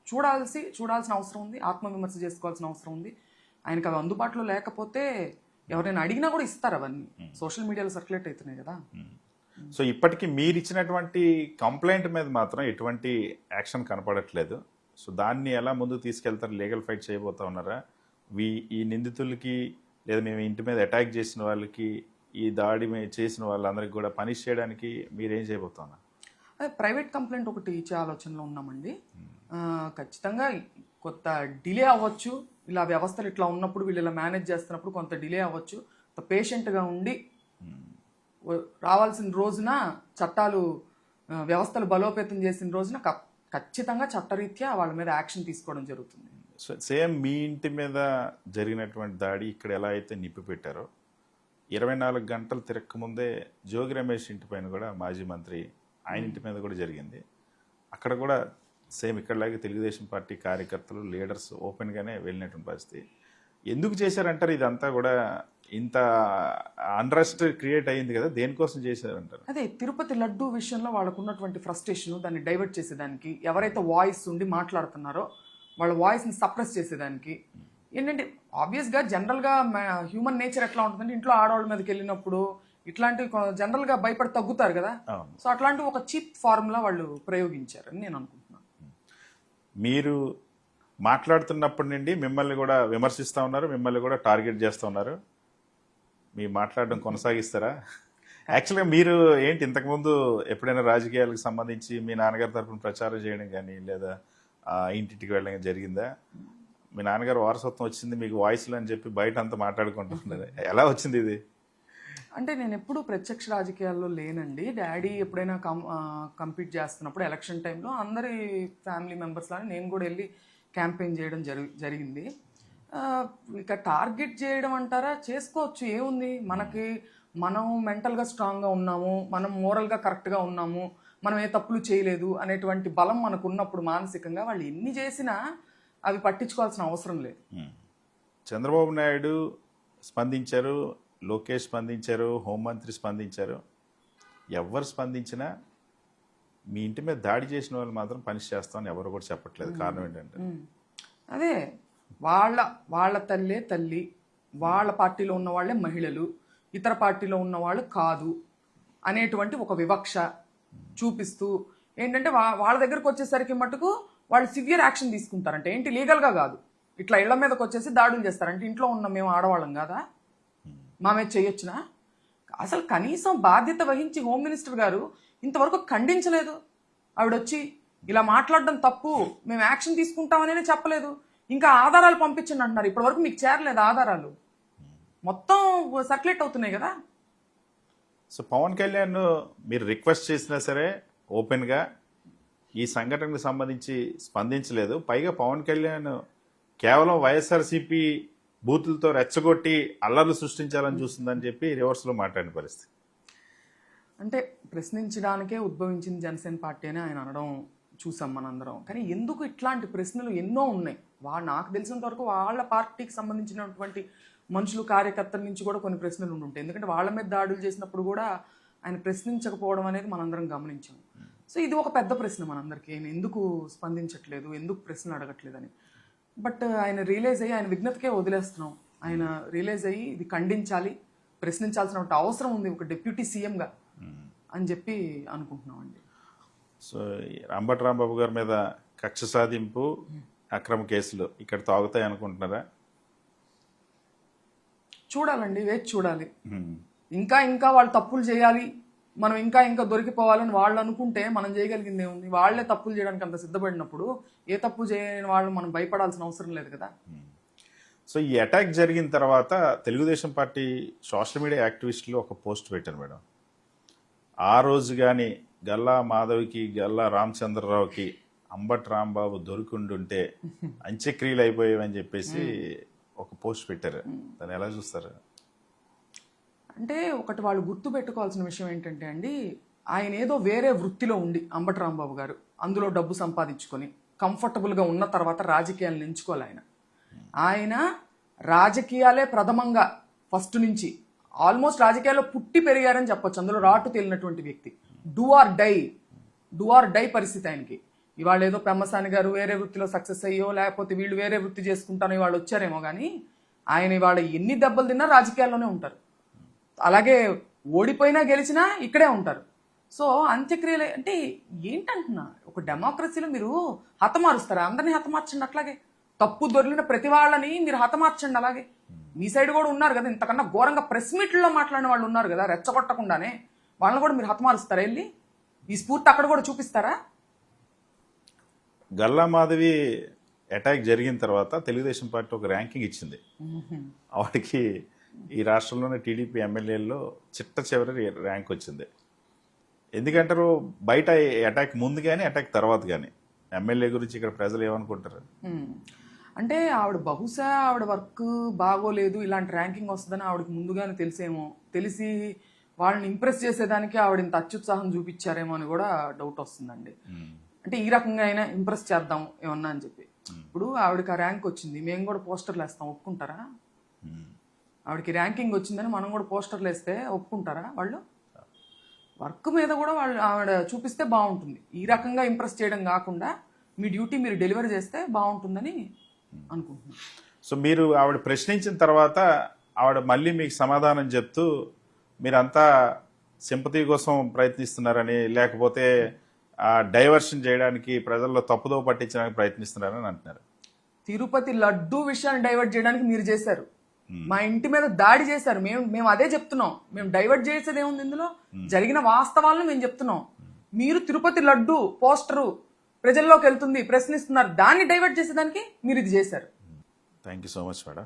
చూడాల్సిన అవసరం ఉంది, ఆత్మవిమర్శ చేసుకోవాల్సిన అవసరం ఉంది. ఆయనకు అవి అందుబాటులో లేకపోతే ఎవరైనా అడిగినా కూడా ఇస్తారు, అవన్నీ సోషల్ మీడియాలో సర్క్యులేట్ అవుతున్నాయి కదా. సో ఇప్పటికీ మీరు ఇచ్చినటువంటి కంప్లైంట్ మీద మాత్రం ఎటువంటి యాక్షన్ కనపడట్లేదు. సో దాన్ని ఎలా ముందుకు తీసుకెళ్తారు, లీగల్ ఫైట్ చేయబోతా ఉన్నారా? ఈ నిందితులకి లేదా మేము ఇంటి మీద అటాక్ చేసిన వాళ్ళకి, ఈ దాడి చేసిన వాళ్ళందరికీ కూడా పనిష్ చేయడానికి మీరేం చేయబోతున్నారు? అదే ప్రైవేట్ కంప్లైంట్ ఒకటి ఇచ్చే ఆలోచనలో ఉన్నామండి. ఖచ్చితంగా కొంత డిలే అవ్వచ్చు, ఇలా వ్యవస్థలు ఇట్లా ఉన్నప్పుడు వీళ్ళు ఇలా మేనేజ్ చేస్తున్నప్పుడు కొంత డిలే అవ్వచ్చు. పేషెంట్గా ఉండి రావాల్సిన రోజున వ్యవస్థలు బలోపేతం చేసిన రోజున ఖచ్చితంగా చట్టరీత్యా వాళ్ళ మీద యాక్షన్ తీసుకోవడం జరుగుతుంది. సో సేమ్ మీ ఇంటి మీద జరిగినటువంటి దాడి ఇక్కడ ఎలా అయితే నిప్పి పెట్టారో, 24 గంటలు తిరక్కముందే జోగి రమేష్ ఇంటి పైన కూడా మాజీ మంత్రి ఆయన ఇంటి మీద కూడా జరిగింది. అక్కడ కూడా సేమ్ ఇక్కడలాగే తెలుగుదేశం పార్టీ కార్యకర్తలు, లీడర్స్ ఓపెన్గానే వెళ్ళినటువంటి పరిస్థితి. ఎందుకు చేశారంటారు? ఇదంతా కూడా ఇంత అన్రెస్ట్ క్రియేట్ అయ్యింది కదా, దేనికోసం చేశారంటారు? అదే తిరుపతి లడ్డూ విషయంలో వాళ్ళకు ఉన్నటువంటి ఫ్రస్ట్రేషన్, దాన్ని డైవర్ట్ చేసేదానికి, ఎవరైతే వాయిస్ ఉండి మాట్లాడుతున్నారో వాళ్ళ వాయిస్ని సప్రెస్ చేసేదానికి. ఏంటంటే ఆబ్వియస్గా జనరల్గా హ్యూమన్ నేచర్ ఎట్లా ఉంటుందంటే, ఇంట్లో ఆడవాళ్ళ మీదకి వెళ్ళినప్పుడు ఇట్లాంటివి జనరల్గా భయపడి తగ్గుతారు కదా. సో అట్లాంటి ఒక చీప్ ఫార్ములా వాళ్ళు ప్రయోగించారని నేను అనుకుంటున్నాను. మీరు మాట్లాడుతున్నప్పటి నుండి మిమ్మల్ని కూడా విమర్శిస్తూ ఉన్నారు, మిమ్మల్ని కూడా టార్గెట్ చేస్తూ ఉన్నారు. మీ మాట్లాడడం కొనసాగిస్తారా? యాక్చువల్గా మీరు ఏంటి ఇంతకుముందు ఎప్పుడైనా రాజకీయాలకు సంబంధించి మీ నాన్నగారి తరఫున ప్రచారం చేయడం కానీ లేదా ఇంటింటికి వెళ్ళడం జరిగిందా? మీ నాన్నగారు వారసత్వం వచ్చింది మీకు వాయిస్లు అని చెప్పి బయట అంతా మాట్లాడుకుంటున్నారు, ఎలా వచ్చింది ఇది? అంటే నేను ఎప్పుడు ప్రత్యక్ష రాజకీయాల్లో లేనండి. డాడీ ఎప్పుడైనా కంపీట్ చేస్తున్నప్పుడు ఎలక్షన్ టైంలో అందరి ఫ్యామిలీ మెంబర్స్ లాగా నేను కూడా వెళ్ళి క్యాంపెయిన్ చేయడం జరిగింది. ఇక టార్గెట్ చేయడం అంటారా, చేసుకోవచ్చు, ఏముంది. మనం మెంటల్గా స్ట్రాంగ్గా ఉన్నాము, మనం మోరల్గా కరెక్ట్గా ఉన్నాము, మనం ఏ తప్పులు చేయలేదు అనేటువంటి బలం మనకు ఉన్నప్పుడు మానసికంగా వాళ్ళు ఎన్ని చేసినా అవి పట్టించుకోవాల్సిన అవసరం లేదు. చంద్రబాబు నాయుడు స్పందించారు, లోకేష్ స్పందించారు, హోంమంత్రి స్పందించారు. ఎవరు స్పందించినా మీ ఇంటి మీద దాడి చేసిన వాళ్ళు మాత్రం పనిష్ చేస్తామని ఎవరు కూడా చెప్పట్లేదు. కారణం ఏంటంటే అదే వాళ్ళ తల్లి, వాళ్ళ పార్టీలో ఉన్న వాళ్ళే మహిళలు, ఇతర పార్టీలో ఉన్న వాళ్ళు కాదు అనేటువంటి ఒక వివక్ష చూపిస్తూ ఏంటంటే వాళ్ళ దగ్గరకు వచ్చేసరికి మటుకు వాళ్ళు సివియర్ యాక్షన్ తీసుకుంటారంటే ఏంటి, లీగల్గా కాదు, ఇట్లా ఇళ్ల మీదకి వచ్చేసి దాడులు చేస్తారంటే ఇంట్లో ఉన్న మేము ఆడవాళ్ళం కాదా, మా మీద చేయొచ్చునా? అసలు కనీసం బాధ్యత వహించి హోమ్ మినిస్టర్ గారు ఇంతవరకు ఖండించలేదు. ఆవిడొచ్చి ఇలా మాట్లాడడం తప్పు, మేము యాక్షన్ తీసుకుంటామనే చెప్పలేదు. ఇంకా ఆధారాలు పంపించండి అంటున్నారు. ఇప్పటి వరకు మీకు చేరలేదు ఆధారాలు, మొత్తం సర్క్యులేట్ అవుతున్నాయి కదా. సో పవన్ కళ్యాణ్ మీరు రిక్వెస్ట్ చేసినా సరే ఓపెన్గా ఈ సంఘటనకు సంబంధించి స్పందించలేదు. పైగా పవన్ కళ్యాణ్ కేవలం వైఎస్ఆర్సీపీ బూతులతో రెచ్చగొట్టి అల్లర్లు సృష్టించాలని చూస్తుందని చెప్పి రివర్స్లో మాట్లాడిన పరిస్థితి. అంటే ప్రశ్నించడానికే ఉద్భవించింది జనసేన పార్టీ అని ఆయన అనడం చూసాం మనందరం. కానీ ఎందుకు ఇట్లాంటి ప్రశ్నలు ఎన్నో ఉన్నాయి. నాకు తెలిసినంత వరకు వాళ్ళ పార్టీకి సంబంధించినటువంటి మనుషులు, కార్యకర్తల నుంచి కూడా కొన్ని ప్రశ్నలు ఉండుంటాయి. ఎందుకంటే వాళ్ళ మీద దాడులు చేసినప్పుడు కూడా ఆయన ప్రశ్నించకపోవడం అనేది మనందరం గమనించాం. సో ఇది ఒక పెద్ద ప్రశ్న మనందరికీ, ఆయన ఎందుకు స్పందించట్లేదు, ఎందుకు ప్రశ్నలు అడగట్లేదని. బట్ ఆయన రియలైజ్ అయ్యి ఆయన విఘ్నతకే వదిలేస్తున్నాం. ఆయన రియలైజ్ అయ్యి ఇది ఖండించాలి, ప్రశ్నించాల్సిన అవసరం ఉంది ఒక డిప్యూటీ సీఎంగా అని చెప్పి అనుకుంటున్నాం అండి. సో అంబటి రాంబాబు గారి మీద కక్ష సాధింపు అక్రమ కేసులు ఇక్కడ తాగుతాయి అనుకుంటున్నారా? చూడాలండి, వేచి చూడాలి. ఇంకా ఇంకా వాళ్ళు తప్పులు చేయాలి, మనం ఇంకా ఇంకా దొరికిపోవాలని వాళ్ళు అనుకుంటే మనం చేయగలిగింది ఏముంది? వాళ్లే తప్పులు చేయడానికి అంత సిద్ధపడినప్పుడు ఏ తప్పు చేయని వాళ్ళు మనం భయపడాల్సిన అవసరం లేదు కదా. సో ఈ అటాక్ జరిగిన తర్వాత తెలుగుదేశం పార్టీ సోషల్ మీడియా యాక్టివిస్టులు ఒక పోస్ట్ పెట్టారు మేడం. ఆ రోజు కానీ గల్లా మాధవికి గల్లా రామచంద్రరావుకి అంబటి రాంబాబు దొరికిండుంటే అంత్యక్రియలు అయిపోయావని చెప్పేసి ఒక పోస్ట్ పెట్టారు. దాన్ని ఎలా చూస్తారు? అంటే ఒకటి వాళ్ళు గుర్తు పెట్టుకోవాల్సిన విషయం ఏంటంటే అండి, ఆయన ఏదో వేరే వృత్తిలో ఉండి అంబటి రాంబాబు గారు అందులో డబ్బు సంపాదించుకొని కంఫర్టబుల్గా ఉన్న తర్వాత రాజకీయాలను ఎంచుకోవాలి. ఆయన రాజకీయాలే ప్రథమంగా ఫస్ట్ నుంచి ఆల్మోస్ట్ రాజకీయాల్లో పుట్టి పెరిగారని చెప్పొచ్చు. అందులో రాటు తేలినటువంటి వ్యక్తి. డూ ఆర్ డై పరిస్థితి ఆయనకి. ఇవాళ ఏదో పెమ్మసాని గారు వేరే వృత్తిలో సక్సెస్ అయ్యో లేకపోతే వీళ్ళు వేరే వృత్తి చేసుకుంటానో ఇవాళ వచ్చారేమో కానీ ఆయన ఇవాళ ఎన్ని దెబ్బలు తిన్నా రాజకీయాల్లోనే ఉంటారు. అలాగే ఓడిపోయినా గెలిచినా ఇక్కడే ఉంటారు. సో అంత్యక్రియలు అంటే ఏంటంటున్నా, ఒక డెమోక్రసీలో మీరు హతమారుస్తారా? అందరినీ హతమార్చండి. అట్లాగే తప్పు దొరికిన ప్రతి వాళ్ళని మీరు హతమార్చండి. అలాగే మీ సైడ్ కూడా ఉన్నారు కదా, ఇంతకన్నా ఘోరంగా ప్రెస్ మీట్లలో మాట్లాడిన వాళ్ళు ఉన్నారు కదా, రెచ్చగొట్టకుండానే. వాళ్ళని కూడా మీరు హతమారుస్తారా? వెళ్ళి ఈ స్ఫూర్తి అక్కడ కూడా చూపిస్తారా? గల్లా మాధవి అటాక్ జరిగిన తర్వాత తెలుగుదేశం పార్టీ ఒక ర్యాంకింగ్ ఇచ్చింది. వాడికి ఈ రాష్ట్రంలోనే టీడీపీ ఎమ్మెల్యేల్లో చిట్ట చివరి ర్యాంక్ వచ్చింది. ఎందుకంటారు, బయట అటాక్ ముందు కానీ అటాక్ తర్వాత కానీ ఎమ్మెల్యే గురించి ఇక్కడ ప్రజలు ఏమనుకుంటారు? అంటే ఆవిడ బహుశా ఆవిడ వర్క్ బాగోలేదు, ఇలాంటి ర్యాంకింగ్ వస్తుందని ఆవిడకి ముందుగానే తెలిసేమో. తెలిసి వాళ్ళని ఇంప్రెస్ చేసేదానికి ఆవిడ ఇంత అత్యుత్సాహం చూపించారేమో అని కూడా డౌట్ వస్తుందండి. అంటే ఈ రకంగా అయినా ఇంప్రెస్ చేద్దాం ఏమన్నా అని చెప్పి. ఇప్పుడు ఆవిడకి ఆ ర్యాంక్ వచ్చింది, మేము కూడా పోస్టర్లు వేస్తాం, ఒప్పుకుంటారా? ఆవిడకి ర్యాంకింగ్ వచ్చిందని మనం కూడా పోస్టర్లు వేస్తే ఒప్పుకుంటారా వాళ్ళు? వర్క్ మీద కూడా వాళ్ళు ఆవిడ చూపిస్తే బాగుంటుంది. ఈ రకంగా ఇంప్రెస్ చేయడం కాకుండా మీ డ్యూటీ మీరు డెలివరీ చేస్తే బాగుంటుందని అనుకుంటున్నాను. సో మీరు ఆవిడ ప్రశ్నించిన తర్వాత ఆవిడ మళ్ళీ మీకు సమాధానం చెప్తూ మీరంతా సింపతి కోసం ప్రయత్నిస్తున్నారని, లేకపోతే డైవర్షన్ చేయడానికి ప్రజల్లో తప్పుదో పట్టించడానికి ప్రయత్నిస్తున్నారని అంటున్నారు. తిరుపతి లడ్డూ విషయాన్ని డైవర్ట్ చేయడానికి మీరు చేశారు. మా ఇంటి మీద దాడి చేశారు. మేము అదే చెప్తున్నాం. మేము డైవర్ట్ చేసేది ఏముంది ఇందులో? జరిగిన వాస్తవాలను మేము చెప్తున్నాం. మీరు తిరుపతి లడ్డు పోస్టరు ప్రజల్లోకి వెళ్తుంది, ప్రశ్నిస్తున్నారు, దాన్ని డైవర్ట్ చేసేదానికి మీరు ఇది చేశారు. Thank you so much madam.